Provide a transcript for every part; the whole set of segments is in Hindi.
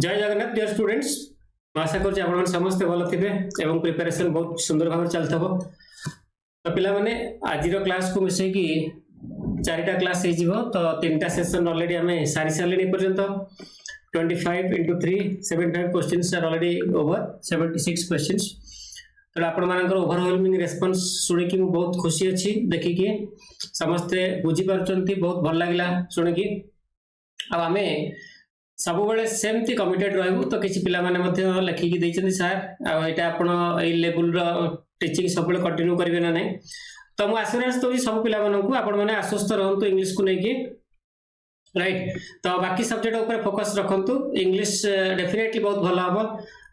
जय जगन्नाथ डियर स्टूडेंट्स आशा कर समस्ते भल थे एवं प्रिपरेशन बहुत सुंदर भाव चलता तो पिला माने आज क्लास को मिसे कि चारिटा क्लास हो तो तीनटा सेशन ऑलरेडी हमें सारी सारे पर्यंत 25 into 3 75 questions are already over 76 questions तो आपण मानकर ओवरवेलमिंग रेस्पॉन्स सुनि कि बहुत खुशी अच्छी देखि कि समस्ते बुझी पारचंती बहुत भल लागला सुनि कि अब हमें सब बेले सेमती कमिटेड रहबू तो किसी पिला माने मध्य लिखिकी देइछन्ती सर आ एटा आपण ए लेवल रो टीचिंग सब बेले कंटिन्यू करिवे ना नै तो मु एश्योरेंस तो सब पिला मानन को आपण माने आश्वस्त रहंतु इंग्लिश को नेकी राइट तो बाकी सब्जेक्ट ऊपर फोकस रखंतु इंग्लिश डेफिनेटली बहुत भलो हबो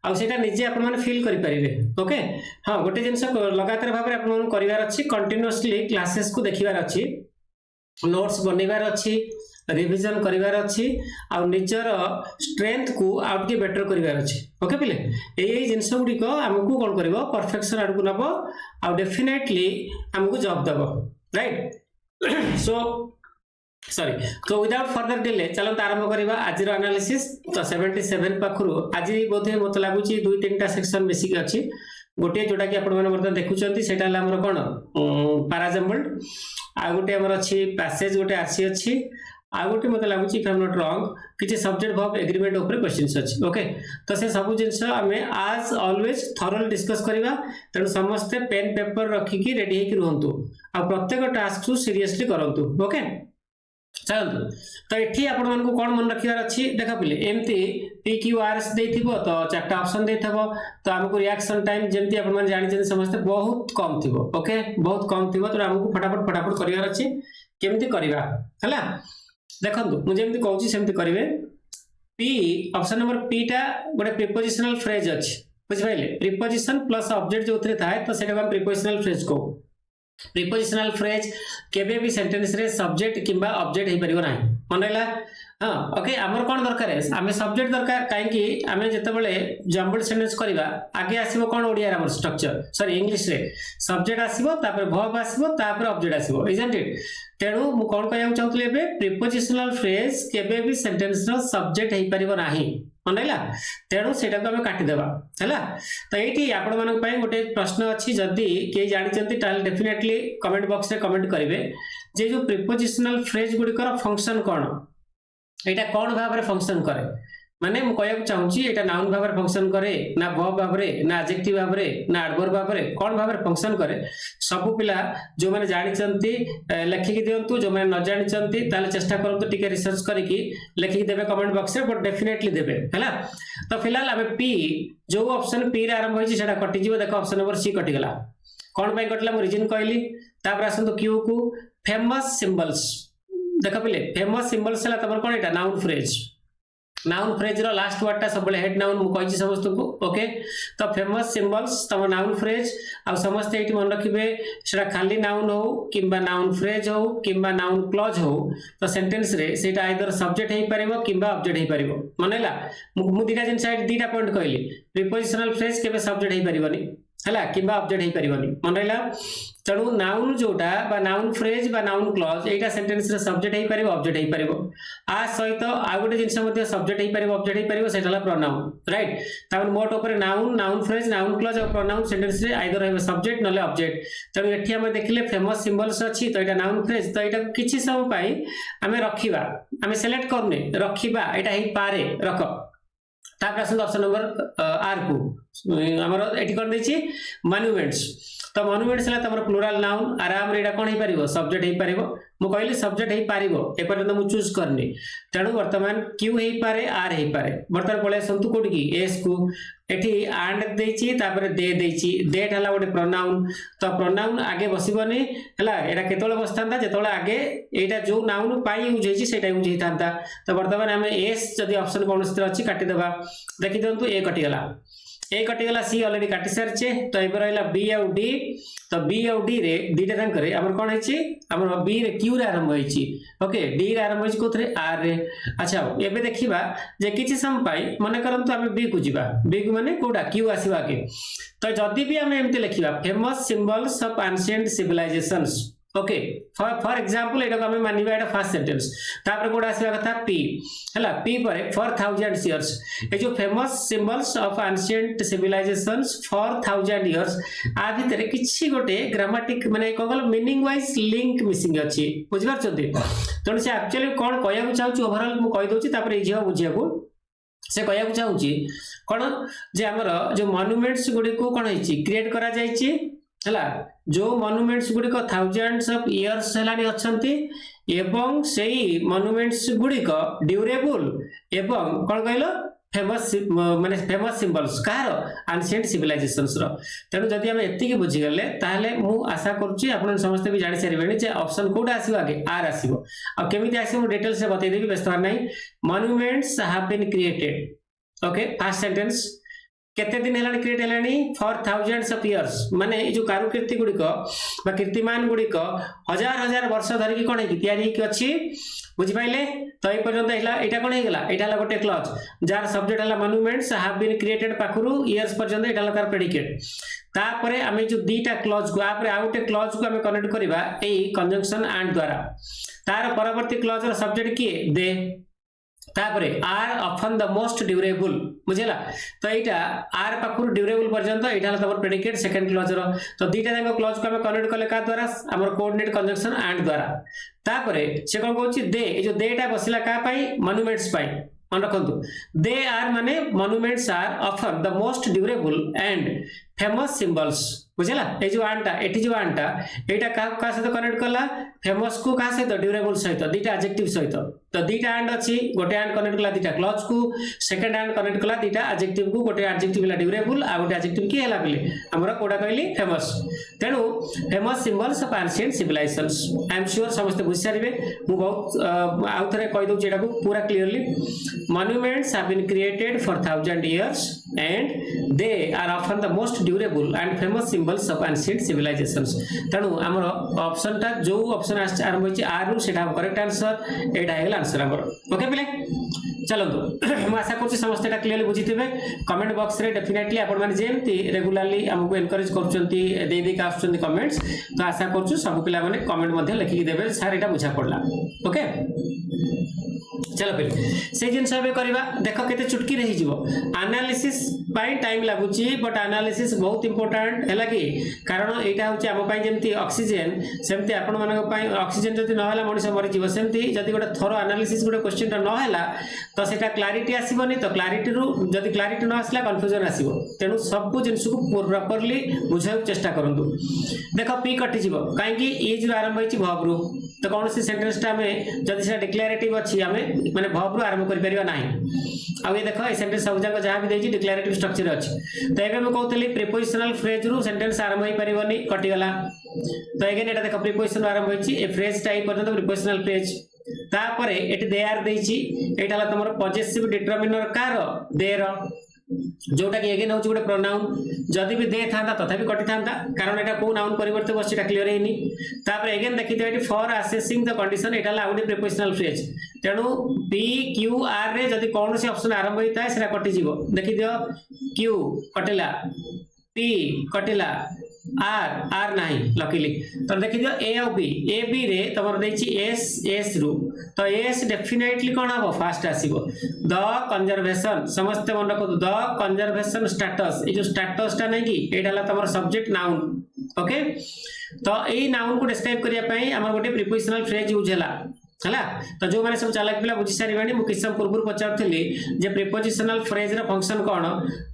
आ सेटा निजे आपण माने फील करि परिबे ओके हां गोटे जिंस लगातार भाबरे आपण माने करिवार अछि कंटीन्यूअसली क्लासेस को देखिवार अछि नोट्स बनेवार अछि रिविजन करिवार अछि आ निजर स्ट्रेंथ को आउट के बेटर करिवार अछि ओके पिले एई जिंस गुडी को हमकु कोन करबो परफेक्शन आडकु नबो आ डेफिनेटली हमकु जॉब दबो राइट सो सॉरी तो विदाउट फर्दर डिले चलो आरंभ करबा आज रो एनालिसिस तो 77 पाखरु आज बोधे मत लागुची दुई तीनटा सेक्शन बेसिक अछि गोटे जोटा कि आपण माने वर्तमान देखुचंती सेटा हमर कोन पैराजम्बल्ड आ गोटे हमर अछि पैसेज गोटे आसी अछि आ गोटे मत लागुची if I am not wrong किछि सब्जेक्ट वर्ब एग्रीमेंट ऊपर क्वेश्चंस अछि ओके तो से सब जिंस हमें आज ऑलवेज थॉरली डिस्कस करबा तण समस्त पेन पेपर रखी की रेडी हेकि रहंतु आ प्रत्येक टास्क को सीरियसली करंतु ओके चलतु तो एठी आपण मन को कोन मन रखियार अछि देखा पिले एमती पी क्यू आर एस देथिबो तो चारटा ऑप्शन देथबो तो हमको रिएक्शन टाइम जेमती आपण मन जानि जन समस्त बहुत कम थिबो ओके बहुत कम थिबो तो हमको फटाफट करियार अछि केमती करबा हला देखंतु मु जेमती कहूची सेमती करिवे पी ऑप्शन नंबर पी टा गोटे प्रीपोजिशनल फ्रेज अछि बुझ पाइले प्रीपोजिशन प्लस ऑब्जेक्ट जो उतरे थाए तो सेटा हम प्रीपोजिशनल फ्रेज को प्रीपोजिशनल फ्रेज केबे भी सेंटेंस रे सब्जेक्ट किबा ऑब्जेक्ट हे परिबो नाही मनैला हां ओके हमर कोन दरकार है हमें सब्जेक्ट दरकार काहे कि हमें जते बेले जम्बल्ड सेंटेंस करबा आगे आसीबो कोन ओडिया हमर स्ट्रक्चर सॉरी इंग्लिश रे सब्जेक्ट आसीबो तापर वर्ब आसीबो तापर ऑब्जेक्ट आसीबो इजंट इट तेणु मु कोन कहया चाहतले एबे प्रीपोजिशनल फ्रेज केबे भी सेंटेंस रो सब्जेक्ट हे परिबो नाही मनैला तेणु सेटा को हम काटी देबा हैला तो एठी आपण मानक पय गोटे प्रश्न अछि जदी के जानि चंती ताल डेफिनेटली कमेंट बॉक्स रे कमेंट करिवे जे जो प्रीपोजिशनल फ्रेज गुडी कर फंक्शन कोन एटा कोन भाबरे फंक्शन करे माने मु कहया चाहूची एटा नाउन भाबरे फंक्शन करे ना वर्ब भाबरे ना एडजेक्टिव भाबरे ना एडवर्ब भाबरे कोन भाबरे फंक्शन करे सब पिला जो माने जानि चंती लेखि कि दियंतु जो माने न जानि चंती ताले चेष्टा करंतु टिके रिसर्च करि कि लेखि देबे कमेंट बॉक्स रे बट डेफिनेटली देबे हैला तो फिलहाल हमें पी जो ऑप्शन पी रे आरंभ होई सेटा कटि जीव देखो ऑप्शन नंबर सी कटि गेला कोन पय कटला मु रीजन कहली तापर आसंतु क्यू को फेमस सिंबल्स देखा पिले फेमस सिंबल्स हला तमर कोन एटा नाउन फ्रेज रो लास्ट वर्ड ता सबले हेड नाउन मु कहि समस्त को ओके तो फेमस सिंबल्स तम नाउन फ्रेज आ समस्त एठी मन रखिबे सेटा खाली नाउन हो किबा नाउन फ्रेज हो किबा नाउन क्लॉज हो तो सेंटेंस रे सेटा आइदर सब्जेक्ट हे परिबो किबा ऑब्जेक्ट हे परिबो मानेला मु दिटा जिन साइड दिटा पॉइंट कहली प्रीपोजिशनल फ्रेज केबे सब्जेक्ट हे परिबोनी हला किबा ऑब्जेक्ट हे परिबोनी मानेला तणु नाउन जोटा बा नाउन फ्रेज बा नाउन क्लॉज एटा सेंटेंस रे सब्जेक्ट हे परिबो ऑब्जेक्ट हे परिबो आ सहित आ गोटे जिंस मध्ये सब्जेक्ट हे परिबो ऑब्जेक्ट हे परिबो सेटाला प्रोनाउन राइट तापर मोट ऊपर नाउन फ्रेज नाउन क्लॉज और प्रोनाउन सेंटेंस रे आइदर हे सब्जेक्ट नले ऑब्जेक्ट तणु एठी हम देखिले फेमस सिंबल्स अछि तो एटा नाउन फ्रेज तो एटा किछि समय पई हमें रखिबा हमें सिलेक्ट करने रखिबा एटा हे पारे रख तापर आसन ऑप्शन नंबर आर को हमर एठी कोन दैछि मॉन्यूमेंट्स तो मॉन्यूमेंट्स हला तमर प्लुरल नाउन आराम रे एटा कोन हे परिबो सब्जेक्ट हे परिबो मु कहली सब्जेक्ट हे पारिबो ए पर्यंत मु चूज करनी तेणु वर्तमान क्यू हे पारे आर हे पारे वर्तमान पळे संतु कोडी की एस को एठी एंड देछि तापर दे देछि देट हला गोटे प्रोनाउन तो प्रोनाउन आगे बसिबनी हला एटा केतोले बसथांता जेतोले आगे एटा जो नाउन पाई यूज हेछि सेटा यूज हेतांता तो वर्तमान हमें एस जदी ऑप्शन कोनस्त्र अछि काटि देबा देखि दंतु ए कटि गेला ए कटि गेला सी ऑलरेडी काटि सरचे तो एबर रहला बी और डी तो बी और डी रे दीटा रंग करे हमर कोन हेछि हमर बी रे क्यू रे आरंभ हेछि ओके डी रे आरंभ हेछि कोथरे आर रे अच्छा एबे देखिबा जे किछि सम पाई माने करंतु हमें बी को जिबा बी को माने कोडा क्यू आसीबा के तो जदी भी हमें एमते लिखिबा famous symbols of ancient civilizations okay for example एटा हमें मानिबा एटा फर्स्ट सेंटेंस तापर कोड आसीबा कथा पी हला पी पर फॉर थाउजेंड्स इयर्स ए जो famous symbols of ancient civilizations for thousand years आ भितर किछि गोटे ग्रामेटिक माने कहल मीनिंग वाइज लिंक मिसिंग अछि बुझि पारछथि तण से एक्चुअली कोन कहया चाहूची ओवरऑल मु कहि दोची तापर इजी हो बुझिया को से कहया चाहूची कोन जे हमर जो मॉन्यूमेंट्स गुडी को कोन हिची क्रिएट करा जायची हला जो मॉन्यूमेंट्स गुडी को थाउजेंड्स ऑफ इयर्स हेलानी अछंती एवं सेही मॉन्यूमेंट्स गुडी को ड्यूरेबल एवं कोन कहलो फेमस माने फेमस सिंबल्स कार एंशिएंट सिविलाइजेशंस रो तेनु जदि हम एत्ति के बुझि गले ताले मु आशा करछि आपन समस्त भी जानि सारिबेनी जे ऑप्शन कोड आसीबो आगे आर आसीबो आ केमिति आसीबो डिटेल से बतै देबी व्यस्त नै monuments have been created okay first sentence केते दिन हेलानी क्रिएट हेलानी फॉर थाउजेंड्स ऑफ इयर्स माने ए जो कारुकीर्ति गुडी को बा कीर्तिमान गुडी को हजार हजार वर्ष धरि की कोन है तयारी की अछि बुझि पाइले तो ए पर्यंत हेला एटा कोन हे गेला एटा ला गोटे क्लॉज जार सब्जेक्ट हला मॉन्यूमेंट्स हैव बीन क्रिएटेड पाखरु इयर्स पर्यंत एटा ला तार प्रेडिकेट तापरे हमें जो दीटा क्लॉज को आपरे आ गोटे क्लॉज को हमें कनेक्ट करबा ए कंजंक्शन एंड द्वारा तार परवर्ती क्लॉज रो सब्जेक्ट की दे तापरे are often the most durable बुझेला तो एटा आर पाखुर ड्यूरेबल पर्यंत एटा तमर प्रेडिकेट सेकंड क्लॉज रो तो दीटा जांको क्लॉज को हम कनेक्ट करले का द्वारा हमर कोऑर्डिनेट कंजंक्शन एंड द्वारा तापरे से कोन कहूची दे ए जो देटा बसिला का पाई मॉन्यूमेंट्स पाई मन रखंतु दे आर माने monuments are often the most durable and famous symbols बुझेला ए जो आंटा एठी जो आंटा एटा का सहित कनेक्ट करला फेमस को का सहित ड्यूरेबल सहित दीटा एडजेक्टिव सहित तो दीटा आंड अछि गोटे आंड कनेक्ट करला दीटा क्लॉज को सेकंड आंड कनेक्ट करला दीटा एडजेक्टिव को गोटे एडजेक्टिव ला ड्यूरेबल आ गोटे एडजेक्टिव की हला पले हमरा कोडा कहली फेमस तेनु famous symbols of ancient civilizations I am sure समस्त बुझारिबे मु बहुत आउथरे कहि दउ जेटा को पूरा clearly monuments have been created for thousand years and they are often the most durable and famous symbols of ancient civilizations तेनु हमर ऑप्शन ता जो ऑप्शन आरंभ होची आर रू सेटा करेक्ट आंसर एटा हेला आंसर हमर ओके पिले चलो तो मैं आशा करछि समस्त एटा क्लियरली बुझिथिबे कमेंट बॉक्स रे डेफिनेटली आपण माने जेमति रेगुलरली हमको एनकरेज करचंती दे दे का आछंती कमेंट्स तो आशा करछु सब पिला माने कमेंट मध्ये लिखि देबे सर एटा बुझा पड़ला ओके चलो फिर से जिन सब करबा देखो केते चुटकी रही जीवो एनालिसिस पाई टाइम लागुची बट एनालिसिस बहुत इंपोर्टेंट हैला कि कारण एटा होची हम पाई जेमति ऑक्सीजन सेमति आपण मानक पाई ऑक्सीजन जति न होला मनुष्य मरि जीव सेमति जति गोटे थरो एनालिसिस गोटे क्वेश्चन न होला तो सेटा क्लैरिटी आसीबनी तो क्लैरिटी रु जति क्लैरिटी न आसला कंफ्यूजन आसीबो तेनु सब को जिंस को प्रॉपर्ली बुझाउ चेष्टा करंतु देखो पी कटि जीवो काहे कि इज रु आरंभ होची वर्ब रु तो कौन सी सेंटेंस टा में जति से डिक्लेरेटिव अछि हमें माने वर्ब रु आरंभ करि परिबा नाही आ ये देखो ए सेंटेंस सब जगह जहां भी देछि डिक्लेरेटिव स्ट्रक्चर अछि तो एबे हम कहतली प्रीपोजिशनल फ्रेज रु सेंटेंस आरंभ होई परिबनी कटि गला तो अगेन एटा देखो प्रीपोजिशन आरंभ होइछि ए फ्रेज टाइप पर्यंत प्रीपोजिशनल फ्रेज तापरे एटी दे आर देछि एटा ला तमरो पॉजिटिव डिटरमिनर कार देर जोटा कि अगेन होछि गोटे प्रोनाउन जदि भी दे थांता तथापि कटि थांता कारण एटा को नाउन परिवर्तन बस एटा क्लियर हेनी तापर अगेन देखितो एटी फॉर असेसिंग द कंडीशन एटा ला आउडी प्रीपोजिशनल फ्रेज तेनु पी क्यू आर रे जदि कोन से ऑप्शन आरंभ होई थाए सेटा कटि जीवो देखि दियो क्यू कटिला पी कटिला आर आर नाही लकीली तो देखि दियो ए और बी रे तमर देछि एस एस रु तो एस डेफिनेटली कोन हबो फास्ट आसीबो द कंजर्वेशन समस्त मन रखो द कंजर्वेशन स्टेटस ए जो स्टेटस ता नै कि एटा ला तमर सब्जेक्ट नाउन ओके तो ए नाउन को डिस्क्राइब करिया पई हमर गोटे प्रीपोजिशनल फ्रेज यूज हला हला तो जो माने सब चालाक पिला बुझी सारिबानी मु किसम पूर्व पचारथली जे प्रीपोजिशनल फ्रेज रा फंक्शन कोन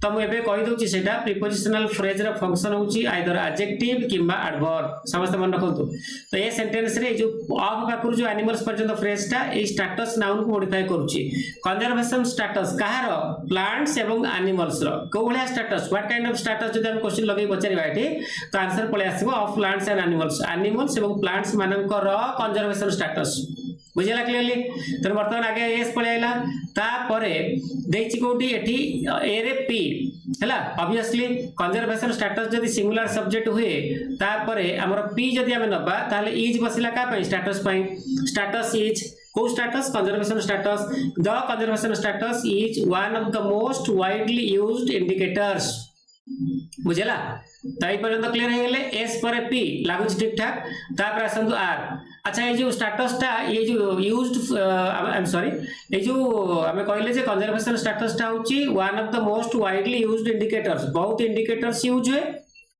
तो मु एबे कहि दोची सेटा प्रीपोजिशनल फ्रेज रा फंक्शन होची आइदर एडजेक्टिव किबा एडवर्ब समस्त मन रखंतु तो ए सेंटेंस रे जो ऑफ बाकुर जो एनिमल्स पर्यंत फ्रेज ता ए स्टेटस नाउन को मॉडिफाई करूची कंजर्वेशन स्टेटस कहार प्लांट्स एवं एनिमल्स रो को भलिया status what kind of status जदि हम क्वेश्चन लगै पचारिबा एठी तो आंसर पळे आसीबो ऑफ प्लांट्स एंड एनिमल्स एवं प्लांट्स मानक रो कंजर्वेशन स्टेटस बुझेला क्लियरली तो बर्तमान आगे एस पळे आइला ता परे देछि कोठी एठी ए रे पी हैला ऑब्वियसली कंजर्वेशन स्टेटस जदि सिंगुलर सब्जेक्ट हुए ता परे हमर पी जदि हम नबा ताले इज बसिला का पई स्टेटस पई स्टेटस इज को status conservation status the conservation status is one of the most widely used indicators बुझेला तो ये पर्यंत क्लियर हो गले एस पर पी लागु ठीक ठाक तापर आसंतु आर अच्छा ये जो स्टेटस टा ये जो यूज्ड आई एम सॉरी ये जो हमें कहले जे कंजर्वेशन स्टेटस टा होची one of the most widely used indicators बहुत इंडिकेटर्स यूज हुए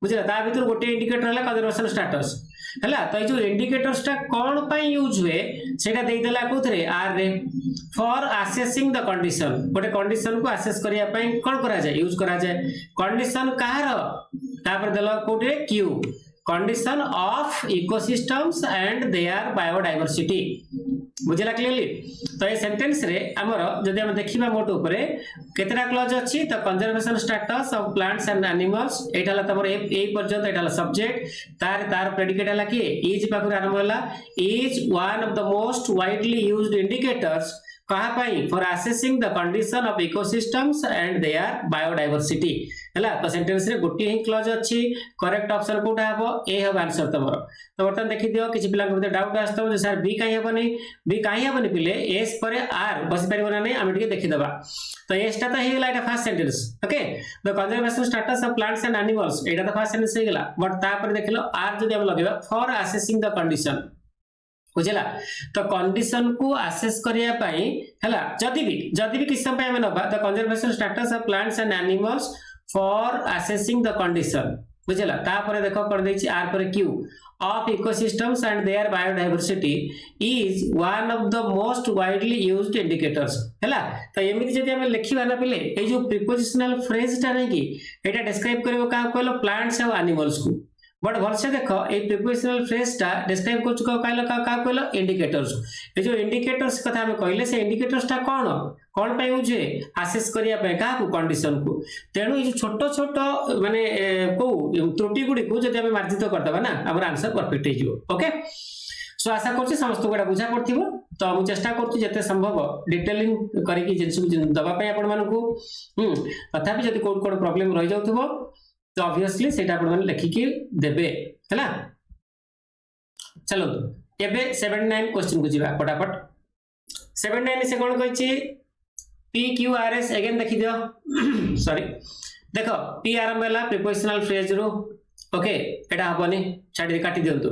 बुझला ता भीतर गोटे इंडिकेटर है कंजर्वेशन स्टेटस हैला तो ये जो इंडिकेटर्स टा कोन पई यूज हुए सेटा देई देला कोथरे आर रे फॉर असेसिंग द कंडीशन गोटे कंडीशन को असेस करिया पई कोन करा जाय यूज करा जाय कंडीशन कहार तापर देला कोटे क्यू condition of ecosystems and their biodiversity बुझला क्लियरली तो ये सेंटेंस रे हमर जदि हम देखिबा मोट ऊपर केतरा क्लॉज अछि तो conservation status of plants and animals एटाला तमर ए पर्यंत एटाला सब्जेक्ट तार प्रेडिकेट हला कि इज पाखु आरंभ हला is one of the most widely used indicators कहा पाई for assessing the condition of ecosystems and their biodiversity हला तो सेंटेंस रे गोटी ही क्लॉज अछि करेक्ट ऑप्शन कोटा हबो ए हबो आंसर तमरो तो बर्तन देखि दियो किछि पिला के डाउट आस्तौ जे सर बी काहे हबनी पिले एस पर आर बस परिबो ना नै हम टिके देखि दबा तो एस ता हे गेला एटा first sentence okay the conservation status of plants and animals एटा तो फर्स्ट सेंटेंस हे गेला बट ता पर देखिलो आर जदि हम लगेबा फॉर असेसिंग द कंडीशन बुझला तो कंडीशन को असेस करिया पई हला जदि भी किस समय हम नबा the conservation status of plants and animals for assessing the condition बुझला ता पर देखो कर देछि आर पर Q of ecosystems and their biodiversity is one of the most widely used indicators हैला तो एमिति जदि हम लिखिबा ना पिले ए जो प्रीपोजिशनल फ्रेज ता नै कि एटा डिस्क्राइब करबो का कहलो प्लांट्स और एनिमल्स को बट भलसे देखो ए प्रीपोजिशनल फ्रेज ता डिस्क्राइब कर चुका कहलो का कहलो इंडिकेटर्स ए जो इंडिकेटर्स कथा हम कहले से इंडिकेटर्स ता कोन पे यूज है असेस करिया पे का को कंडीशन को तेनु ये छोटो छोटो माने को त्रुटि गुडी को जदि हम मार्जित कर दबा ना हमर आंसर परफेक्ट हे जिवो ओके सो आशा करछि समस्त गोडा बुझा पड़थिबो तो हम चेष्टा करछि जते संभव डिटेलिंग करी कि जिंस दबा पे आपण मानन को तथापि जदि कोड प्रॉब्लम रह जाउथबो तो ऑब्वियसली सेटा आपण माने लिखि के देबे हैला चलो एबे 79 क्वेश्चन को जिबा फटाफट 79 से कोन कहछि P Q R S again देखि दियो सॉरी देखो P आरंभ हला प्रीपोजिशनल फ्रेज रो ओके एटा हबनी छाडी काटी दियंतु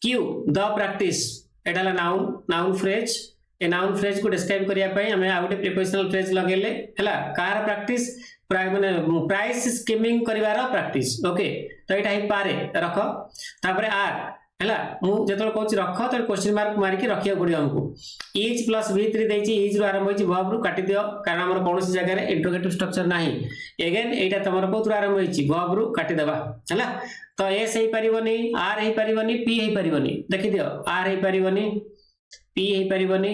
Q द प्रैक्टिस एटा ला नाउन फ्रेज ए नाउन फ्रेज को डिस्क्राइब करिया पई हमें आउटे प्रीपोजिशनल फ्रेज लगेले हला कार प्रैक्टिस माने प्राइस स्कीमिंग करिवार प्रैक्टिस ओके तो एटा ही पारे रखो तापर आर हैला मु जेतल कहछि रखो तो क्वेश्चन मार्क मारि के रखिया पड़ियो हमको इज प्लस v3 देछि इज रो आरंभ होछि वर्ब रो काटि दियो कारण हमर कोनोसी जगह रे इंट्रोगेटिव स्ट्रक्चर नाही अगेन एटा तमर कोथुर आरंभ होछि वर्ब रो काटि देबा हैला तो एस हे परिबनी आर हे परिबनी पी हे परिबनी देखि दियो आर हे परिबनी पी हे परिबनी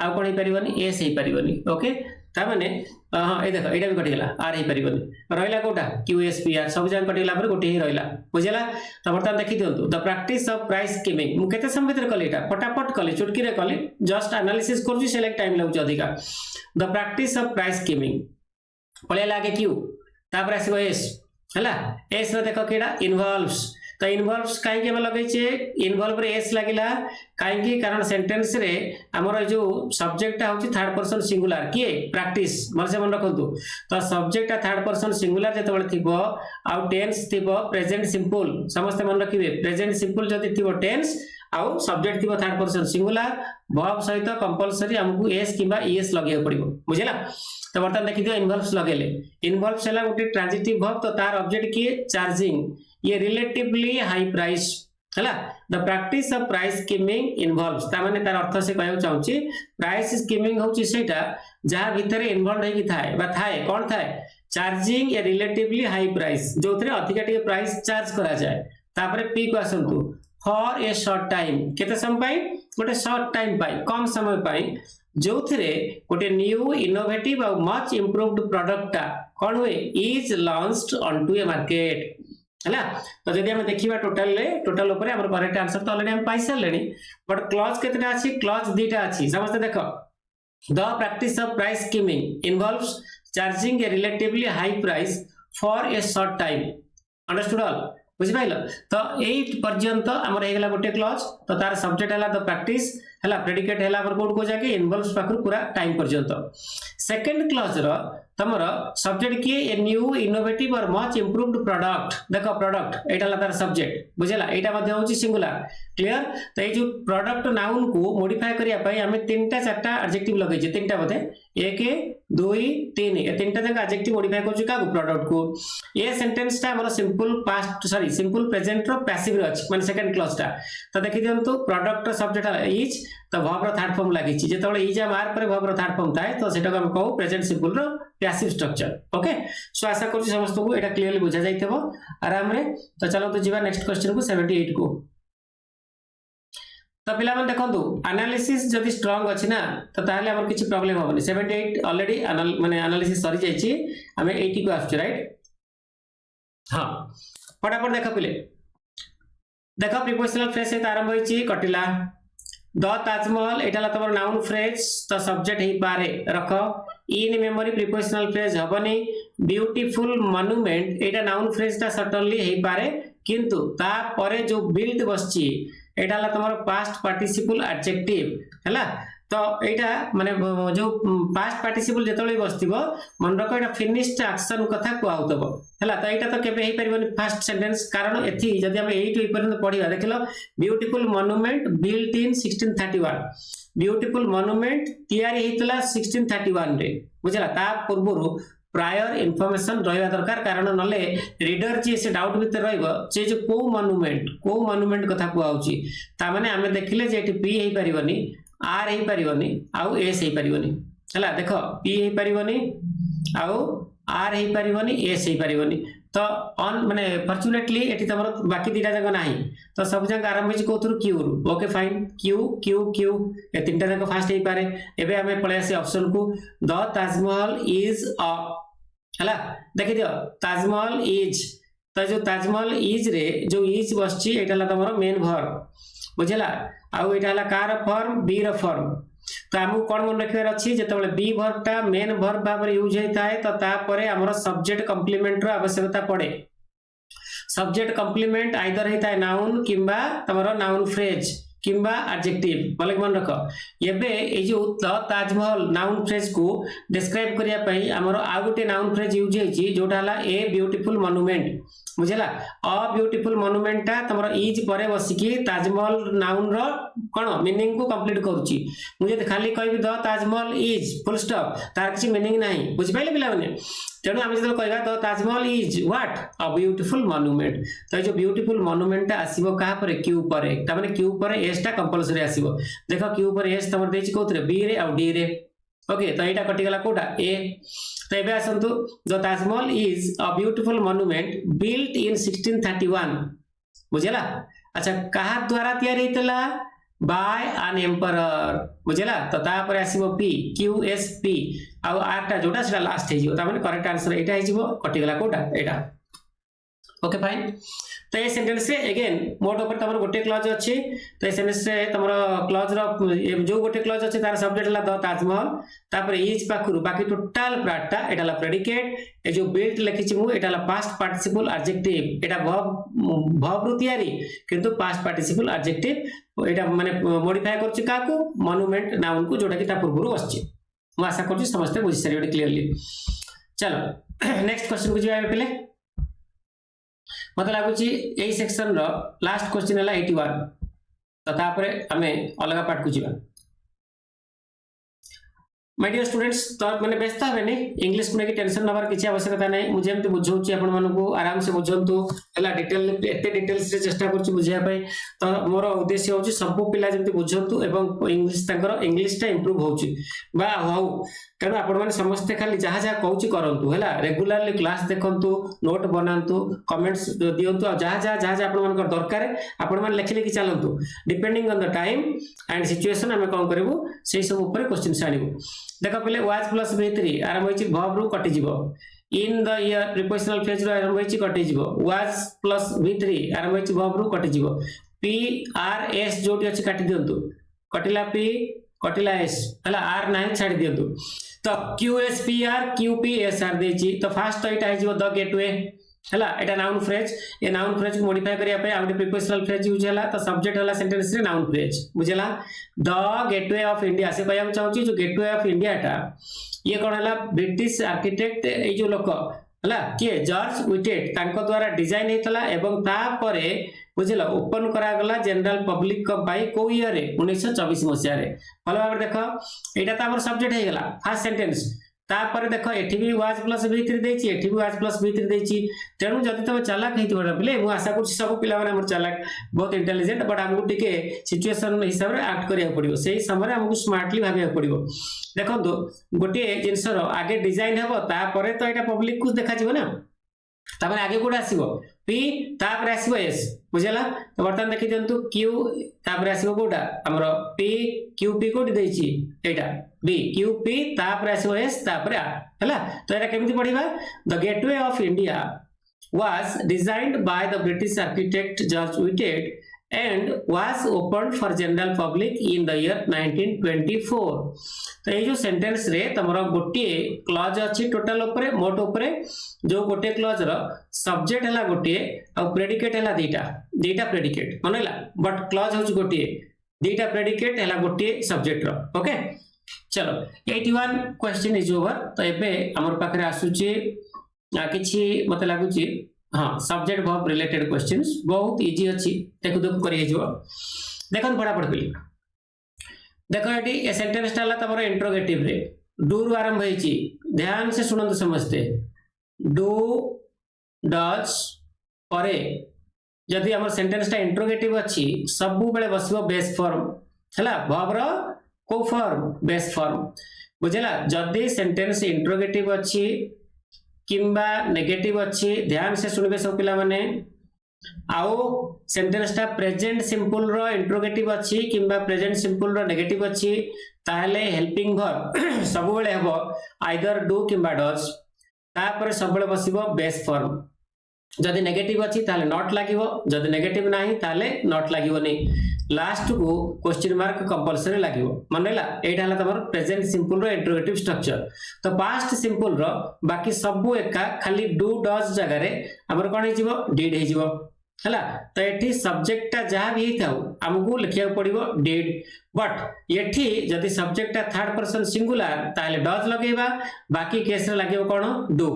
आ कोन हे परिबनी एस हे परिबनी ओके ता माने हां ए देखो एटा भी कटि गेला आर हे परिबनी रहला कोटा क्यू एस पी आर सब जान कटि गेला पर गोटे ही रहला बुझला तो बर्तमान देखि दियंतु the practice of price skimming मु केते समय भीतर कले एटा फटाफट कले चुटकी रे कले जस्ट एनालिसिस करछि सेलेक्ट टाइम लागु अधिका the practice of price skimming पळे लागे क्यू तापर आसीबो एस हैला एस रे देखो केडा इन्वॉल्व्स तो इन्वॉल्व्स काहे के हम लगे छे इन्वॉल्व रे एस लागिला काहे की कारण सेंटेंस रे हमर जो सब्जेक्ट होची थर्ड पर्सन सिंगुलर किए प्रैक्टिस मन रखंतु तो सब्जेक्ट थर्ड पर्सन सिंगुलर जेतबेले थिबो आ टेंस थिबो प्रेजेंट सिंपल समस्त मन रखिबे प्रेजेंट सिंपल जति थिबो टेंस आउ सब्जेक्ट थिबो थर्ड पर्सन सिंगुलर वर्ब सहित कंपलसरी हमकु एस किबा ईएस लगिया पड़िबो बुझिला तो बर्तमान देखि दियो इन्वॉल्व्स लगेले इन्वॉल्व्स हला गोटे ट्रांजिटिव वर्ब तो तार ऑब्जेक्ट किए चार्जिंग ये रिलेटिवली हाई प्राइस हला the practice of price skimming involves ता माने तार अर्थ से कहउ चाहूची प्राइस स्कीमिंग होची सेटा जहा भीतर इन्वॉल्व होई थाए बा थाए कोन थाए charging a relatively high price जोथरे अधिक टिके प्राइस चार्ज करा जाए तापरे पी को आसंतु फॉर ए शॉर्ट टाइम केते समय पाई गोटे शॉर्ट टाइम पाई कम समय पाई जोथरे गोटे new innovative or much improved product ता कोन हुए is launched on to a market हैला तो जदि हम देखिबा टोटल ऊपर हमर करेक्ट आंसर तो ऑलरेडी हम पाई सरलेनी बट क्लॉज केतेटा अछि क्लॉज दीटा अछि समस्त देखो the practice of price skimming involves charging a relatively high price for a short time understood all बुझि पाइलो तो 8 पर्यंत हमर हेगला गोटे क्लॉज तो तार सब्जेक्ट हला द प्रैक्टिस हला प्रेडिकेट हला पर कोड को जाके इन्वॉल्व्स पाखु पूरा टाइम पर्यंत सेकंड क्लॉज रो तमर सब्जेक्ट किए a new innovative or much improved product देखो प्रोडक्ट एटा ला तार सब्जेक्ट बुझला एटा मध्ये होची सिंगुलर क्लियर तो ए जो प्रोडक्ट नाउन को मॉडिफाई करिया पई हमें तीनटा चारटा एडजेक्टिव लगे जे तीनटा मध्ये 1 2 3 ए तीनटा जगह एडजेक्टिव मॉडिफाई करछु का प्रोडक्ट को ए सेंटेंस ता हमर simple past sorry simple present रो पैसिव रो अछि माने सेकंड क्लॉज ता तो देखि दियंतु प्रोडक्ट सब्जेक्ट इज तो वर्ब रो थर्ड फॉर्म लागि छि जेतबे इज आ मार पर वर्ब रो थर्ड फॉर्म थाए तो सेटा को हम कहू प्रेजेंट सिंपल रो पैसिव स्ट्रक्चर ओके सो आशा करछि समस्त को एटा क्लियरली बुझा जाइतबो आराम रे तो चलो तो जीवा नेक्स्ट क्वेश्चन को 78 को तो पिला मन देखंतु एनालिसिस जदि स्ट्रांग अछि ना तो ताहले हमर किछि प्रॉब्लम होबनी 78 ऑलरेडी माने एनालिसिस सरी जाय छि हमें 80 को आछ राइट हां फटाफट देखा पिले देखो प्रीपोजिशनल फ्रेज से आरंभ होई छि कटिला द ताजमहल एटाला तमर नाउन फ्रेज तो सब्जेक्ट ही पारे रखो इन मेमोरी प्रीपोजिशनल फ्रेज हबनी ब्यूटीफुल मॉन्यूमेंट एटा नाउन फ्रेज ता सर्टेनली ही पारे किंतु ता परे जो बिल्ड बसची एटा ला तमर पास्ट पार्टिसिपल एडजेक्टिव हैला तो एटा माने जो पास्ट पार्टिसिपल जेतले बसतिबो मन रखो एटा फिनिश्ड एक्शन कथा को आउतबो हैला तो एटा तो केबे हे परिबनी फर्स्ट सेंटेंस कारण एथि जदि हम 8 इ पर्यंत पढिबा देखलो beautiful monument built in 1631 beautiful monument तयारी हेतला 1631 रे बुझला ता पूर्वरु प्रायर इन्फॉर्मेशन रहिबा दरकार कारण नले रीडर जे से डाउट भीतर रहइबो जे जो को मॉन्यूमेंट कथा को आउची ता माने हमें देखिले जे एटी पी हे परिबनी आर हे परिबनी आउ एस हे परिबनी हला देखो पी हे परिबनी आउ आर हे परिबनी एस हे परिबनी तो ऑन माने फॉर्चूनेटली एटी तमर बाकी दिटा जगह नाही तो सब जगह आरंभ होची कोथुर क्यू रु okay fine Q Q Q A तीनटा जगह फास्ट हे पारे एबे हमें पळे आसी ऑप्शन को द ताजमहल इज अ हला देखि दियो ताजमहल इज तो जो ताजमहल इज रे जो इज बसची एटाला तमरो मेन वर्ब बुझला आउ एटाला कार फॉर्म बी रो फॉर्म तो हमु कोन मन रखिबार अछि जेतबेले बी वर्ब ता मेन वर्ब भाबरे यूज हेताय तो ता परे हमरो सब्जेक्ट कॉम्प्लीमेंट रो आवश्यकता पड़े सब्जेक्ट कॉम्प्लीमेंट आइदर हेताय नाउन किंबा तमरो नाउन फ्रेज किंबा एडजेक्टिव बोले मन रख एबे ए जो द ताजमहल नाउन फ्रेज को डिस्क्राइब करिया पई हमरो आ गुटे नाउन फ्रेज यूज हेची जोटा हला ए ब्यूटीफुल मॉन्यूमेंट बुझला अ ब्यूटीफुल मॉन्यूमेंट ता तमरो इज परे बसिकी ताजमहल नाउन रो कोन मीनिंग को कंप्लीट करूची मुझे खाली कहबी the Taj Mahal is full stop तार किछि मीनिंग नाही बुझ पाइले पिला माने तेणु आम जो कहवा the Taj Mahal is what a beautiful monument तो जो ब्यूटीफुल मॉन्यूमेंट ता आसीबो कहा परे क्यू परे ता माने क्यू परे एस ता कंपलसरी आसीबो देखो क्यू परे एस तमर देछि कोथरे बी रे आ डी रे ओके तो एटा कटि गला कोटा ए तो एबे आसंतु the Taj Mahal is a beautiful monument built in 1631 बुझला अच्छा कहा द्वारा तयारी हेतला बाय एन एम्परर बुझला तो ता पर आसीबो पी क्यू एस पी आ आर ता जोटा सेटा लास्ट हे जिवो ता माने करेक्ट आंसर एटा हे जिवो कटि गला कोटा एटा ओके फाइन तो ये सेंटेंस रे अगेन मोड ऊपर तमर गोटे क्लॉज अछि तो ये सेंटेंस रे तमर क्लॉज रो जो गोटे क्लॉज अछि तार सब्जेक्ट ला द ताजमहल तापर इज पाखरु बाकी टोटल पार्टटा एटा ला प्रेडिकेट ए जो बिल्ट लिखि छि मु एटा ला पास्ट पार्टिसिपल एडजेक्टिव एटा वर्ब रु तयारी किंतु पास्ट पार्टिसिपल एडजेक्टिव एटा माने मॉडिफाई करछि काकू मॉन्यूमेंट नाउन को जोटा कि ता पूर्वरु अछि मु आशा करछि समस्त बुझि सारि क्लियरली चलो नेक्स्ट क्वेश्चन को जिया पहले मत लगुच यही सेक्शन रो लास्ट क्वेश्चन है 81 तो तापरे हमें अलग पार्ट को जीवा माय डियर स्टूडेंट्स तो माने व्यस्त हेबेनी इंग्लिश को नेकी टेंशन नबार किछि आवश्यकता नै मुझे एमति बुझौछि आपण मानकू आराम से बुझंतु हला डिटेल एते डिटेल्स रे चेष्टा करछि बुझिया पय तो मोर उद्देश्य होछि सब पिला जेमति बुझंतु एवं इंग्लिश ताकर इंग्लिश ता इंप्रूव होछि बा हो तेणु आपण माने समस्त खाली जहा जहा कहूछि करंतु हला रेगुलरली क्लास देखंतु नोट बनांतु कमेंट्स दियंतु जहा जहा आपण मानकर दरकार आपण मान लेखि लेखि चलंतु depending on the time and situation हमें कोन करबो सेही सब ऊपर क्वेश्चन आनिबो देखो पहले वाज प्लस v3 आरंभ होछि वर्ब रु कटि जिवो in the year prepositional phrase रु आरंभ होछि कटि जिवो वाज प्लस v3 आरंभ होछि वर्ब रु कटि जिवो p r s जोटी अछि काटि दियंतु कटिला p कटिला s हला r नाही छाडी दियंतु तो q s p r q p s r देछि तो फर्स्ट तो एटा हे जिवो द गेटवे हला एटा नाउन फ्रेज ए नाउन फ्रेज को मॉडिफाई करिया पे आउट प्रीपोजिशनल फ्रेज यूज हला तो सब्जेक्ट हला सेंटेंस रे नाउन फ्रेज बुझला द गेटवे ऑफ इंडिया से कहया चाहूची जो गेटवे ऑफ इंडिया टा ये कोन हला ब्रिटिश आर्किटेक्ट ए जो लोक हला के जॉर्ज व्हिटेट तांको द्वारा डिजाइन हेतला एवं ता परे बुझला ओपन करा गला जनरल पब्लिक को बाय को ईयर रे 1924 मसिया रे भलो भाबे देखो एटा त हमर सब्जेक्ट हे गेला फर्स्ट सेंटेंस तापर देखो एठी भी वाज प्लस v3 देछि एठी भी वाज प्लस v3 देछि तेनु जदि तमे चालाक हेति बडा पिले मु आशा करछि सब पिला माने हमर चालाक बहुत इंटेलिजेंट बट हमकु टिके सिचुएशन हिसाब रे एक्ट करिया पड़िबो सेही समय हमकु स्मार्टली भाबिया पड़िबो देखो गोटे जिंसर आगे डिजाइन हेबो तापर तो एटा पब्लिक को देखा जिवो ना तापर आगे कोड आसीबो p तापर आसीबो s बुझला तो बर्तन देखि जंतु q तापर आसीबो कोडा हमरो p qp कोड देछि एटा b qp तापर आसीबो s तापर r हला तो एटा केमिति पढिबा the Gateway of India was designed by the British architect George Whitehead and was opened for general public in the year 1924 तो ये जो सेंटेंस रे तमरो गोटे क्लॉज अछि टोटल ऊपर मोट ऊपर जो गोटे क्लॉज रो सब्जेक्ट हला गोटे और प्रेडिकेट हला दीटा प्रेडिकेट मनला बट क्लॉज होच गोटे दीटा प्रेडिकेट हला गोटे सब्जेक्ट रो ओके चलो 81 क्वेश्चन इज ओवर तो एबे हमर पाखरे आसुची किछि मते लागुची हाँ सब्जेक्ट वर्ब रिलेटेड क्वेश्चंस बहुत इजी अछि देखु देखु करि जेबो देखन पढ़ा पढ़ पिली देखो एटी ए सेंटेंस टाला तमरो इंट्रोगेटिव रे डू रु आरंभ होईची ध्यान से सुनंतु समझते डू डज परे यदि हमर सेंटेंस टा इंट्रोगेटिव अछि सबु बेले बसिबो बेस फॉर्म हला वर्ब रो को फॉर्म बेस फॉर्म बुझला जदि सेंटेंस इंट्रोगेटिव अछि किंबा नेगेटिव अच्छी ध्यान से सुनबे सब पिला माने आउ सेंटेंस टा प्रेजेंट सिंपल रो इंट्रोगेटिव अच्छी किंबा प्रेजेंट सिंपल रो नेगेटिव अच्छी ताहले हेल्पिंग वर्ब सब बेले हेबो आइदर डू किंबा डज तापर सब बेले बसिबो बेस फॉर्म जदि नेगेटिव अच्छी ताहले नॉट लागिवो जदि नेगेटिव नाही ताहले नॉट लागिवो नै लास्ट को क्वेश्चन मार्क कंपलसरी लागिवो मनला एटा हला तमर प्रेजेंट सिंपल रो इंट्रोगेटिव स्ट्रक्चर तो पास्ट सिंपल रो बाकी सब एका खाली डू डज जगह रे हमर कोन हिजिवो डिड हिजिवो हला तो एठी सब्जेक्ट ता जहां भी हिताउ हमकु लिखिया पड़िवो डिड बट एठी जदि सब्जेक्ट ता थर्ड पर्सन सिंगुलर ताले डज लगेबा बाकी केस रे लागिवो कोन डू